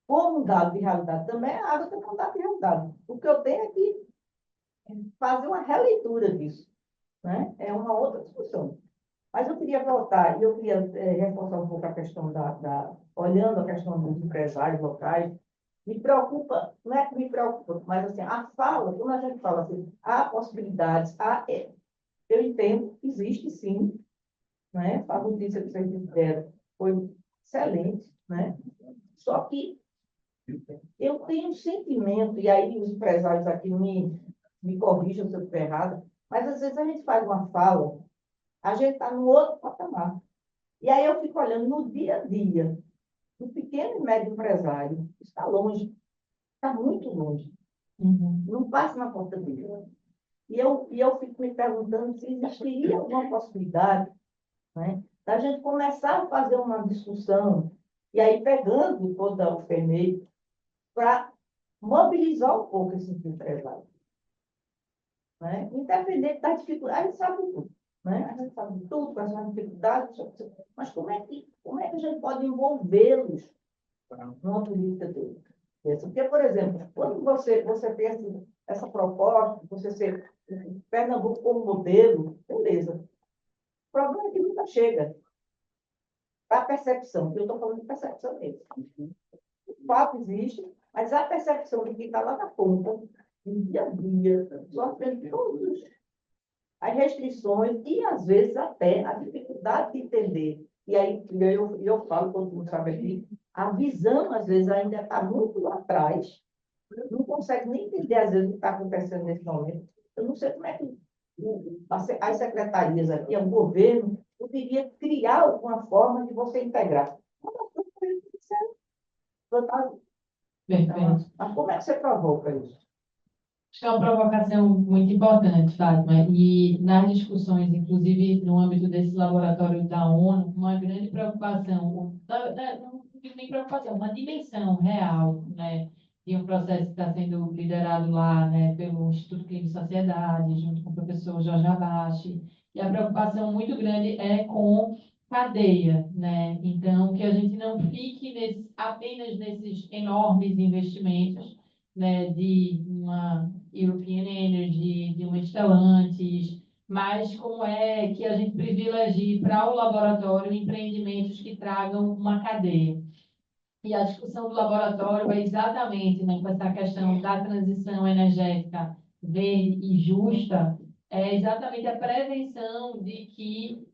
Como um dado de realidade também, a água também é um dado de realidade. O que eu tenho é que fazer uma releitura disso, né? É uma outra discussão. Mas eu queria voltar, e eu queria reforçar um pouco a questão olhando a questão dos empresários locais, me preocupa, não é que me preocupa, mas assim, a fala, quando a gente fala assim, há possibilidades, eu entendo, existe sim, né? A notícia que vocês deram foi excelente, né? Só que eu tenho um sentimento, e aí os empresários aqui me corrijam se eu estiver errado, mas às vezes a gente faz uma fala, a gente está no outro patamar. E aí eu fico olhando no dia a dia, o pequeno e médio empresário está longe, está muito longe, não passa na porta dele. E eu fico me perguntando se existiria alguma possibilidade, né, da gente começar a fazer uma discussão, e aí pegando toda o FEMEI, para mobilizar um pouco esse empresário, né? Independente da dificuldade, a gente sabe tudo, né? A gente sabe tudo, quais são as dificuldades, mas como é que a gente pode envolvê-los numa política dessa? Porque, por exemplo, quando você pensa essa proposta, você ser Pernambuco como modelo, beleza. O problema é que nunca chega a percepção, eu estou falando de percepção mesmo. O fato existe, mas a percepção de quem está lá na ponta, no dia a dia, sofrendo todas as restrições e, às vezes, até a dificuldade de entender. E aí, eu falo, todo mundo sabe aqui, a visão, às vezes, ainda está muito lá atrás, não consegue nem entender, às vezes, o que está acontecendo nesse momento. Eu não sei como é que as secretarias aqui, o governo, poderia criar alguma forma de você integrar. Perfeito. Mas como é que você provoca isso? Acho que é uma provocação muito importante, Fátima, e nas discussões, inclusive no âmbito desse laboratório da ONU, uma grande preocupação, não digo nem preocupação, uma dimensão real, né, de um processo que está sendo liderado lá, né, pelo Instituto Clínico de Sociedade, junto com o professor Jorge Abachi, e a preocupação muito grande é com cadeia, né, então que a gente não fique apenas nesses enormes investimentos, né, de uma European Energy, de uma Stellantis, mas como é que a gente privilegie para o laboratório empreendimentos que tragam uma cadeia. E a discussão do laboratório é exatamente, né, com essa questão da transição energética verde e justa, é exatamente a prevenção de que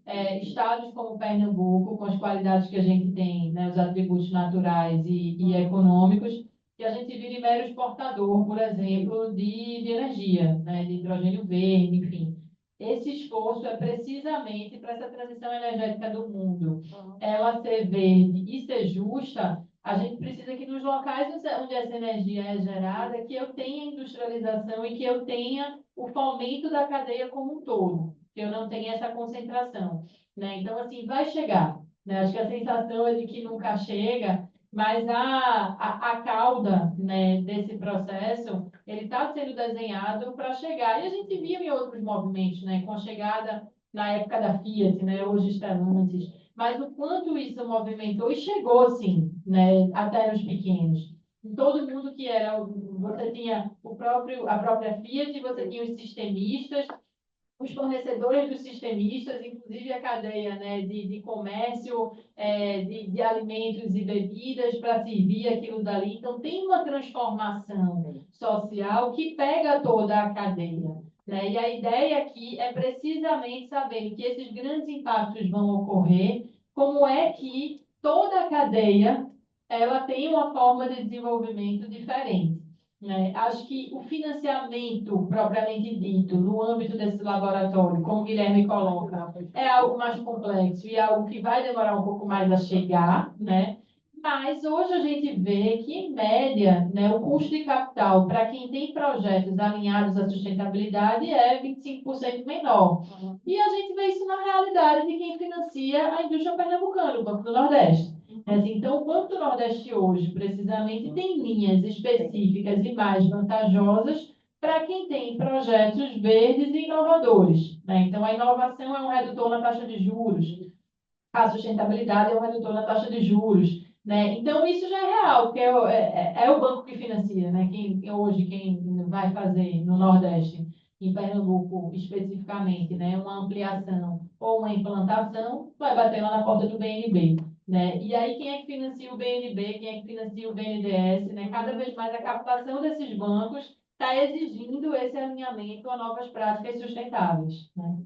estados como Pernambuco, com as qualidades que a gente tem, né, os atributos naturais e econômicos, que a gente vire mero exportador, por exemplo, de energia, né, de hidrogênio verde, enfim. Esse esforço é precisamente para essa transição energética do mundo. Ela ser verde e ser justa, a gente precisa que nos locais onde essa energia é gerada, que eu tenha industrialização e que eu tenha o fomento da cadeia como um todo, que eu não tenha essa concentração, né? Então, assim, vai chegar, né? Acho que a sensação é de que nunca chega, mas a cauda, né, desse processo, ele está sendo desenhado para chegar. E a gente viu em outros movimentos, né, com a chegada na época da Fiat, né, hoje Stellantis, mas o quanto isso movimentou e chegou, sim, né, até os pequenos. Todo mundo que era, você tinha a própria Fiat, você tinha os sistemistas, os fornecedores dos sistemistas, inclusive a cadeia, né, de comércio, de alimentos e bebidas para servir aquilo dali. Então, tem uma transformação social que pega toda a cadeia, né? E a ideia aqui é precisamente saber que esses grandes impactos vão ocorrer, como é que toda a cadeia ela tem uma forma de desenvolvimento diferente, né? Acho que o financiamento, propriamente dito, no âmbito desse laboratório, como o Guilherme coloca, é algo mais complexo e é algo que vai demorar um pouco mais a chegar, né? Mas hoje a gente vê que, em média, né, o custo de capital para quem tem projetos alinhados à sustentabilidade é 25% menor. E a gente vê isso na realidade de quem financia a indústria pernambucana, o Banco do Nordeste. Então, o Banco do Nordeste hoje, precisamente, tem linhas específicas e mais vantajosas para quem tem projetos verdes e inovadores, né? Então, a inovação é um redutor na taxa de juros, a sustentabilidade é um redutor na taxa de juros, né? Então, isso já é real, porque é o banco que financia, né? Quem vai fazer no Nordeste, em Pernambuco especificamente, né? Uma ampliação ou uma implantação, vai bater lá na porta do BNB. Né? E aí, quem é que financia o BNB, quem é que financia o BNDES? Né? Cada vez mais a captação desses bancos está exigindo esse alinhamento a novas práticas sustentáveis. Né?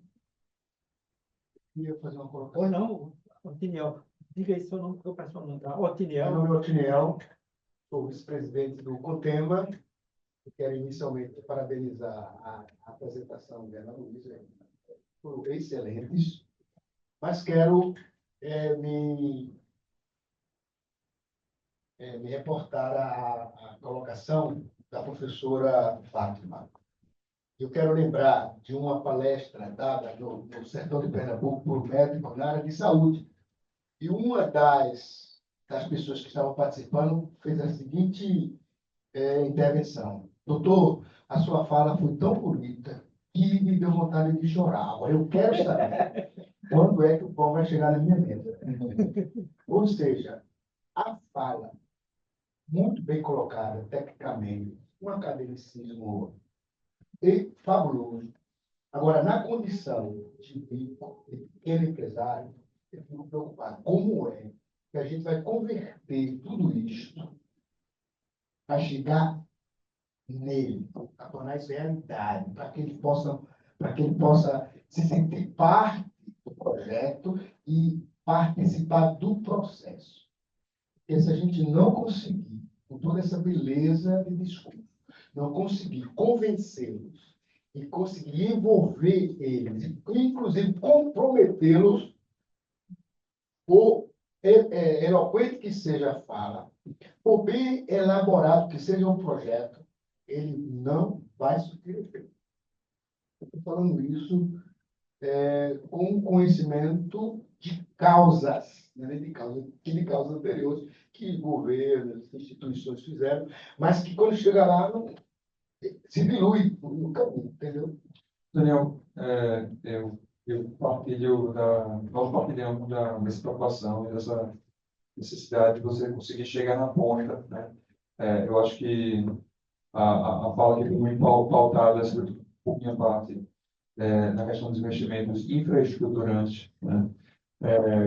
Queria fazer uma colocação. Oi, não, Otiniel. Diga aí seu nome, que eu peço o nome. Tá? Otiniel. Meu nome é Otiniel, sou vice-presidente do COTEMBA. Eu quero inicialmente parabenizar a apresentação da Ana Luísa, foram excelentes, mas quero me reportar a colocação da professora Fátima. Eu quero lembrar de uma palestra dada no sertão de Pernambuco por médico na área de saúde. E uma das pessoas que estavam participando fez a seguinte intervenção. Doutor, a sua fala foi tão bonita que me deu vontade de chorar. Agora, eu quero saber quando é que o pão vai chegar na minha mesa. Ou seja, a fala, muito bem colocada, tecnicamente, um academicismo fabuloso. Agora, na condição de pequeno empresário, eu fico preocupado. Como é que a gente vai converter tudo isto para chegar nele, para tornar isso realidade, para que ele possa se sentir parte do projeto e participar do processo. Porque se a gente não conseguir, com toda essa beleza de discurso, não conseguir convencê-los e conseguir envolver eles, inclusive comprometê-los, por eloquente que seja a fala, por bem elaborado que seja um projeto, ele não vai surtir efeito. Estou falando isso com conhecimento de causas, não é de causas anteriores, que governos, instituições fizeram, mas que quando chega lá, não, se dilui no caminho, entendeu? Daniel, nós partilhamos dessa preocupação e dessa necessidade de você conseguir chegar na ponta, né? Eu acho que a fala que foi muito pautada, por minha parte, na questão dos investimentos infraestruturantes, né?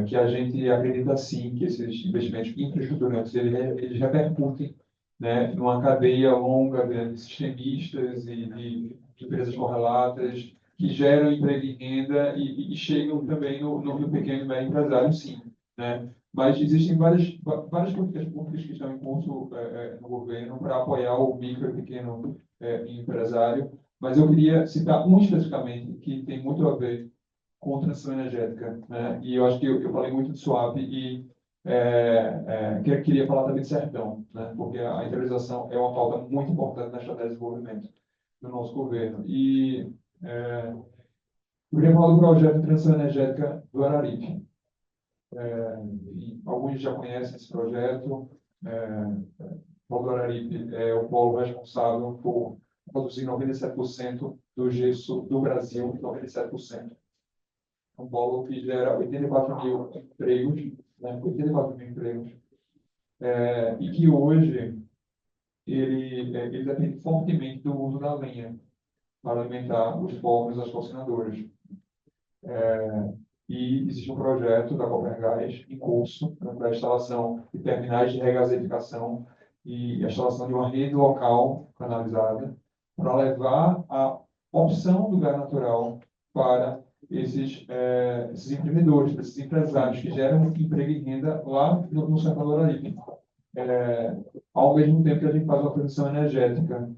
Que a gente acredita sim que esses investimentos infraestruturantes eles repercutem, né, numa cadeia longa de sistemistas e de empresas correlatas que geram emprego e renda e chegam também no pequeno e médio empresário, sim, né? Mas existem várias políticas públicas que estão em curso no governo para apoiar o micro e pequeno empresário, mas eu queria citar um especificamente que tem muito a ver com transição energética, né? E eu acho que eu falei muito de SWAP e queria falar também de sertão, né? Porque a interiorização é uma pauta muito importante na estratégia de desenvolvimento do nosso governo. E eu queria falar do projeto de transição energética do Araripe. E alguns já conhecem esse projeto. O Polo do Araripe é o polo responsável por produzir 97% do gesso do Brasil, 97%. Um polo que gera 84 mil empregos, né? 84 mil empregos, e que hoje ele depende fortemente do uso da lenha para alimentar os povos e as calcinadoras. E existe um projeto da Copergás em curso, né, para a instalação de terminais de regasificação e a instalação de uma rede local canalizada para levar a opção do gás natural para esses empreendedores, esses empresários que geram emprego e renda lá no sertão do Araripe. Ao mesmo tempo que a gente faz uma transição energética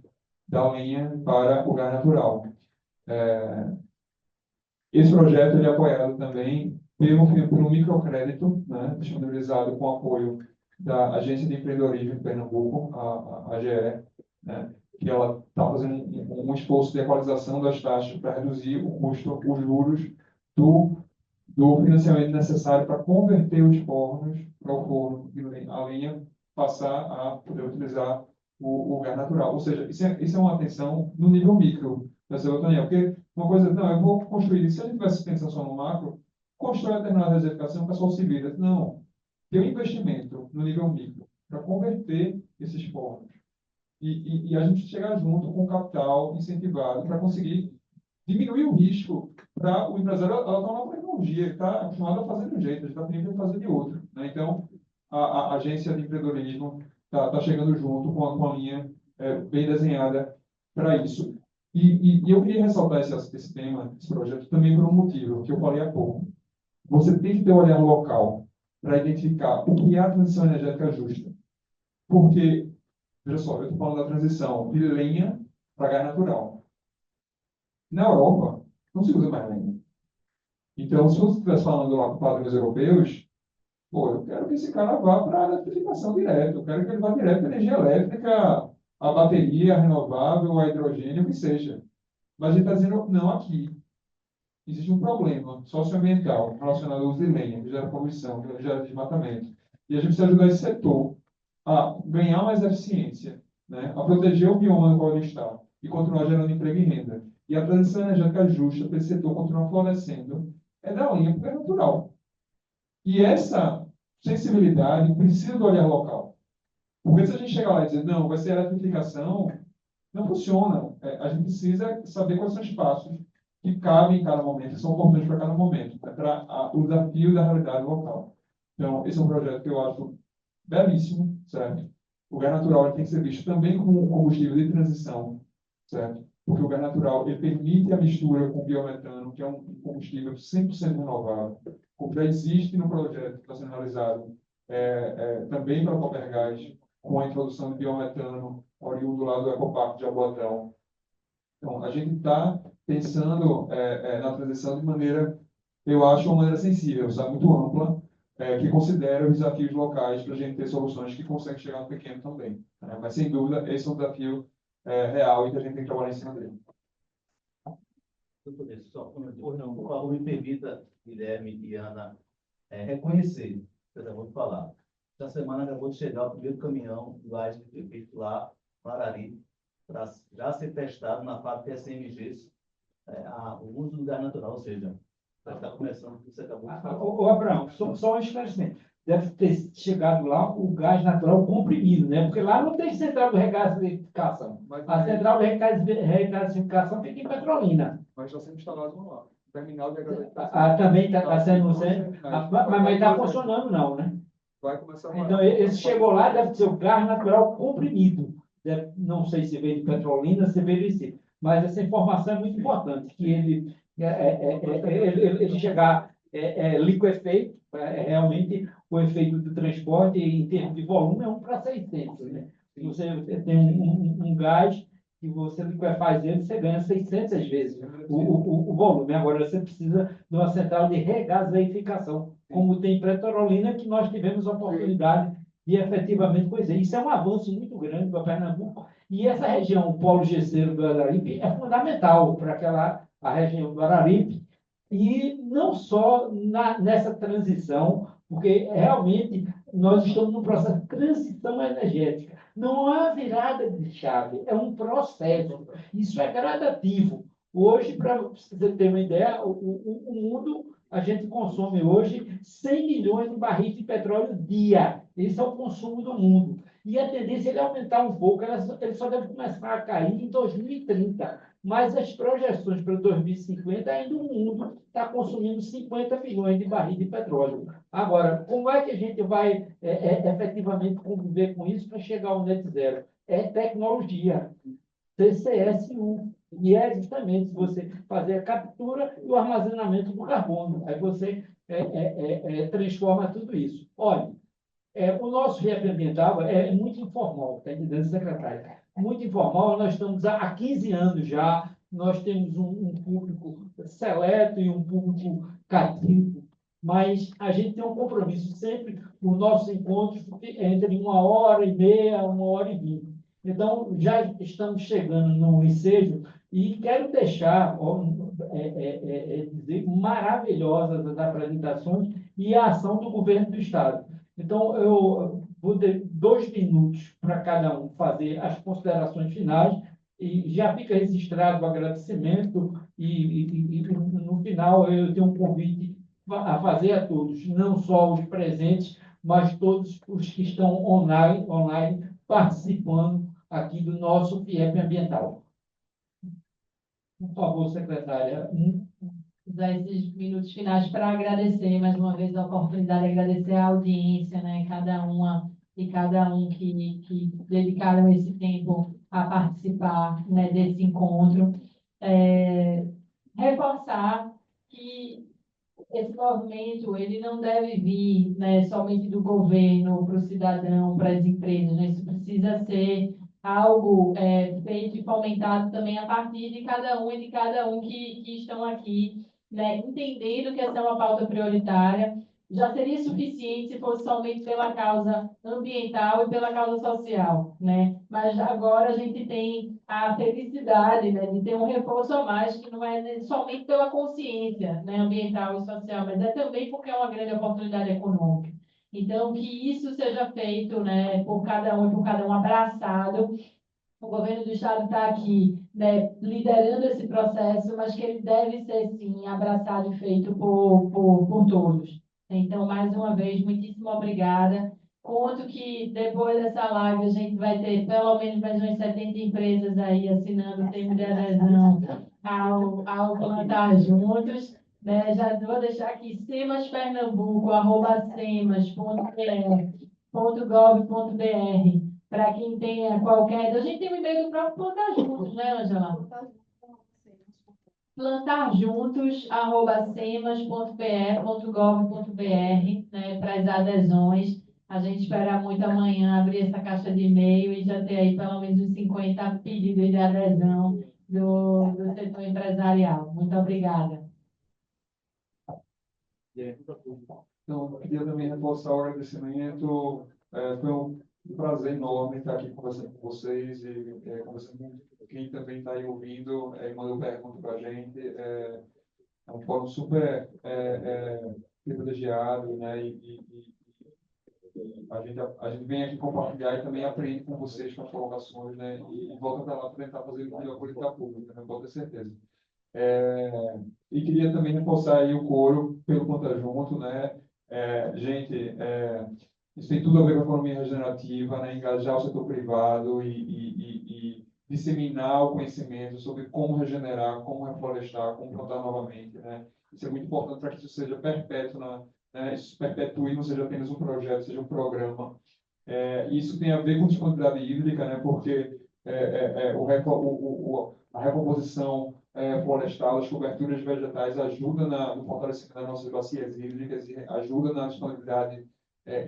da lenha para o gás natural. Esse projeto ele é apoiado também pelo microcrédito, né, disponibilizado com apoio da Agência de Empreendedorismo de Pernambuco, a AGE, né, que ela está fazendo um esforço de equalização das taxas para reduzir o custo, os juros do financiamento necessário para converter os fornos para o forno e a lenha passar a poder utilizar o gás natural. Ou seja, isso é uma atenção no nível micro, Daniel, porque uma coisa, não, eu vou construir isso. Se a gente tivesse pensado só no macro, constrói a determinada reservação, o pessoal se vira. Não, tem um investimento no nível micro para converter esses fornos. E a gente chegar junto com o capital incentivado para conseguir diminuir o risco para o empresário. Ela está numa tecnologia, ele está acostumado a fazer de um jeito, ele está tendo que fazer de outro, né? Então, a agência de empreendedorismo está chegando junto com a linha bem desenhada para isso. E eu queria ressaltar esse tema, esse projeto, também por um motivo, que eu falei há pouco. Você tem que ter um olhar local para identificar o que é a transição energética justa. Porque, veja só, eu estou falando da transição de lenha para gás natural. Na Europa, não se usa mais lenha. Então, se você estivesse falando lá com padrões europeus, Pô, eu quero que esse cara vá para a eletrificação direto, eu quero que ele vá direto para energia elétrica, a bateria renovável, a hidrogênio, o que seja. Mas ele está dizendo, não, aqui existe um problema socioambiental relacionado ao uso de lenha, que gera poluição, que gera desmatamento. E a gente precisa ajudar esse setor a ganhar mais eficiência, né? A proteger o bioma no qual ele está e continuar gerando emprego e renda. E a transição energética justa para esse setor continuar florescendo é da linha porque é natural. E essa sensibilidade precisa do olhar local. Porque se a gente chegar lá e dizer, não, vai ser eletrificação, não funciona. A gente precisa saber quais são os passos que cabem em cada momento, que são importantes para cada momento, para o desafio da realidade local. Então, esse é um projeto que eu acho belíssimo, certo? O gás natural ele tem que ser visto também como um combustível de transição, certo? Porque o gás natural ele permite a mistura com o biometano, que é um combustível 100% renovável, como já existe no projeto que está sendo realizado também para o Copergás, com a introdução de biometano oriundo lá do Ecoparque de Jaboatão. Então, a gente está pensando na transição de maneira, eu acho, uma maneira sensível, sabe, muito ampla, que considera os desafios locais para a gente ter soluções que conseguem chegar no pequeno também, né? Mas, sem dúvida, esse é um desafio real e que a gente tem que trabalhar em cima dele. Doutor, só por favor, me permita, Guilherme e Ana, reconhecer, você acabou de falar. Essa semana acabou de chegar o primeiro caminhão do gás que foi feito lá, Marari, para já ser testado na fábrica SMGs, o uso do gás natural, ou seja, já está começando o que você acabou de falar. Ô, Abraão, só um esclarecimento. Deve ter chegado lá o gás natural comprimido, né? Porque lá não tem central de regasificação. A central de regasificação fica em Petrolina. Mas está sendo instalado lá. Terminal de Também está sendo. Mas está funcionando, não, né? Vai começar Então, esse chegou lá, deve ser o gás natural comprimido. Não sei se veio de Petrolina, se veio de si. Mas essa informação é muito importante, que ele chegar liquefeito, realmente o efeito do transporte em termos de volume é 1 para 600, né? Se você tem um gás que você liquefaz ele, você ganha 600 vezes o volume. Agora, você precisa de uma central de regaseificação, como tem em Petrolina, que nós tivemos a oportunidade de efetivamente fazer. Isso é um avanço muito grande para Pernambuco. E essa região, o polo gesseiro do Araripe, é fundamental para a região do Araripe, e não só nessa transição, porque realmente nós estamos num processo de transição energética. Não há virada de chave, é um processo. Isso é gradativo. Hoje, para você ter uma ideia, o mundo, a gente consome hoje 100 milhões de barris de petróleo dia. Esse é o consumo do mundo. E a tendência é aumentar um pouco, ele só deve começar a cair em 2030. Mas as projeções para 2050, ainda o mundo está consumindo 50 milhões de barris de petróleo. Agora, como é que a gente vai efetivamente conviver com isso para chegar ao net zero? É tecnologia, CCSU. E é justamente você fazer a captura e o armazenamento do carbono. Aí você transforma tudo isso. Olha, o nosso REP ambiental é muito informal, está entendendo, secretário? Muito informal, nós estamos há 15 anos já, nós temos um público seleto e um público cativo, mas a gente tem um compromisso sempre, os nossos encontros entre 1h30, 1h20. Então, já estamos chegando no ensejo e quero deixar dizer, maravilhosas as apresentações e a ação do governo do Estado. Então, eu vou ter 2 minutos para cada um fazer as considerações finais e já fica registrado o agradecimento e no final eu tenho um convite a fazer a todos, não só os presentes, mas todos os que estão online participando aqui do nosso FIEP ambiental. Por favor, secretária. Usar esses minutos finais para agradecer mais uma vez a oportunidade, agradecer a audiência, né, cada uma e cada um que dedicaram esse tempo a participar, né, desse encontro. Reforçar que esse movimento ele não deve vir, né, somente do governo para o cidadão, para as empresas, né? Isso precisa ser algo feito e fomentado também a partir de cada um e de cada um que estão aqui, né, entendendo que essa é uma pauta prioritária já seria suficiente se fosse somente pela causa ambiental e pela causa social, né? Mas agora a gente tem a felicidade, né, de ter um reforço a mais, que não é somente pela consciência, né, ambiental e social, mas é também porque é uma grande oportunidade econômica. Então, que isso seja feito, né, por cada um abraçado. O governo do estado está aqui, né, liderando esse processo, mas que ele deve ser, sim, abraçado e feito por todos. Então, mais uma vez, muitíssimo obrigada. Conto que depois dessa live a gente vai ter pelo menos mais umas 70 empresas aí assinando o termo de adesão ao Plantar Juntos. Né? Já vou deixar aqui semasPernambuco@semas.gov.br para quem tenha qualquer. A gente tem um e-mail do próprio Plantar Juntos, né, Angela? plantarjuntos@semas.pe.gov.br, né, para as adesões. A gente espera muito amanhã abrir essa caixa de e-mail e já ter aí pelo menos uns 50 pedidos de adesão do setor empresarial. Muito obrigada. Então, eu queria também reforçar o agradecimento. Foi um prazer enorme estar aqui conversando com vocês e conversando com quem também está aí ouvindo e mandou pergunta para a gente. É um fórum super privilegiado, né? A gente vem aqui compartilhar e também aprende com vocês, com as colocações, né? E volta para lá para tentar fazer a melhor política pública, né? Pode ter certeza. E queria também reforçar aí o coro pelo Conta Junto, né? Gente, isso tem tudo a ver com a economia regenerativa, né? Engajar o setor privado e disseminar o conhecimento sobre como regenerar, como reflorestar, como plantar novamente, né? Isso é muito importante para que isso seja perpétuo, né? Isso perpetue, não seja apenas um projeto, seja um programa. Isso tem a ver com disponibilidade hídrica, né? Porque a recomposição florestal, as coberturas vegetais ajudam no fortalecimento das nossas bacias hídricas e ajuda na disponibilidade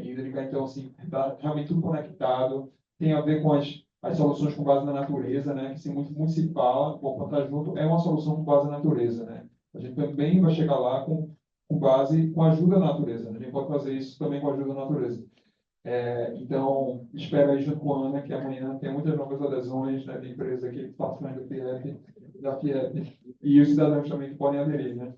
hídrica. Então, assim, está realmente tudo conectado. Tem a ver com as soluções com base na natureza, né? Que muito se fala, o Plantar Junto é uma solução com base na natureza, né? A gente também vai chegar lá com a ajuda da natureza, né? A gente pode fazer isso também com a ajuda da natureza. Então, espero aí junto com a Ana que amanhã tem muitas novas adesões, né, de empresas aqui participantes da FIEP, e os cidadãos também que podem aderir, né?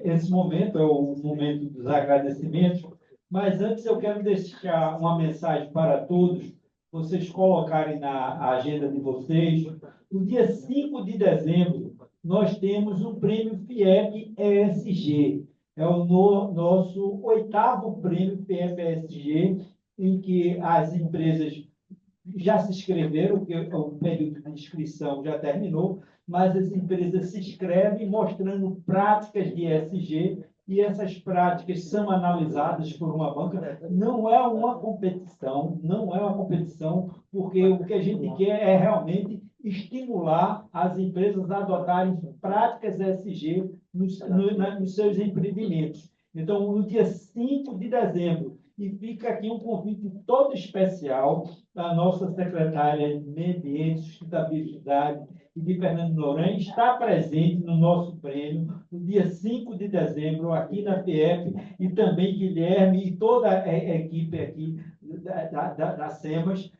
Esse momento é o momento dos agradecimentos, mas antes eu quero deixar uma mensagem para todos, vocês colocarem na agenda de vocês. No dia 5 de dezembro, nós temos o prêmio FIEP ESG. É o nosso 8º prêmio FIEP ESG, em que as empresas já se inscreveram, porque o período de inscrição já terminou, mas as empresas se inscrevem mostrando práticas de ESG, e essas práticas são analisadas por uma banca. Não é uma competição, porque o que a gente quer é realmente estimular as empresas a adotarem práticas ESG nos seus empreendimentos. Então, no dia 5 de dezembro, e fica aqui um convite todo especial da nossa secretária de Meio Ambiente, Sustentabilidade e de Fernando Noronha, está presente no nosso prêmio, no dia 5 de dezembro, aqui na PF, e também Guilherme e toda a equipe aqui da SEMAS,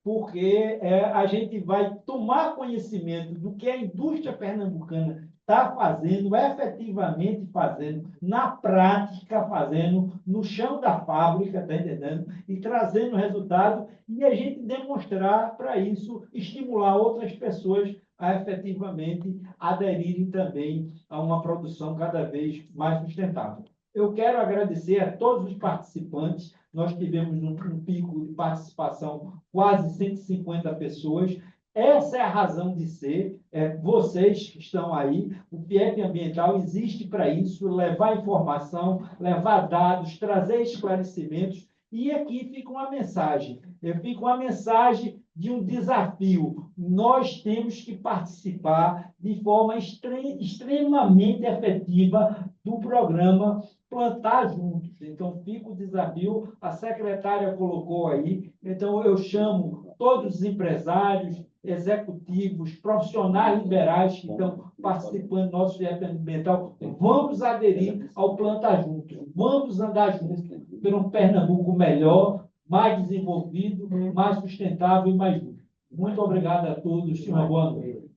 porque a gente vai tomar conhecimento do que a indústria pernambucana está fazendo, efetivamente fazendo, na prática fazendo, no chão da fábrica, está entendendo? E trazendo resultado, e a gente demonstrar para isso, estimular outras pessoas a efetivamente aderirem também a uma produção cada vez mais sustentável. Eu quero agradecer a todos os participantes. Nós tivemos um pico de participação quase 150 pessoas. Essa é a razão de ser. Vocês que estão aí, o FIEP Ambiental existe para isso, levar informação, levar dados, trazer esclarecimentos. E aqui fica uma mensagem. Fica uma mensagem de um desafio. Nós temos que participar de forma extremamente efetiva do programa Plantar Juntos. Então, fica o desafio, a secretária colocou aí. Então, eu chamo todos os empresários, executivos, profissionais liberais que estão participando do nosso projeto ambiental, vamos aderir ao Planta Juntos, vamos andar juntos pelo um Pernambuco melhor, mais desenvolvido, mais sustentável e mais justo. Muito obrigado a todos e uma boa noite.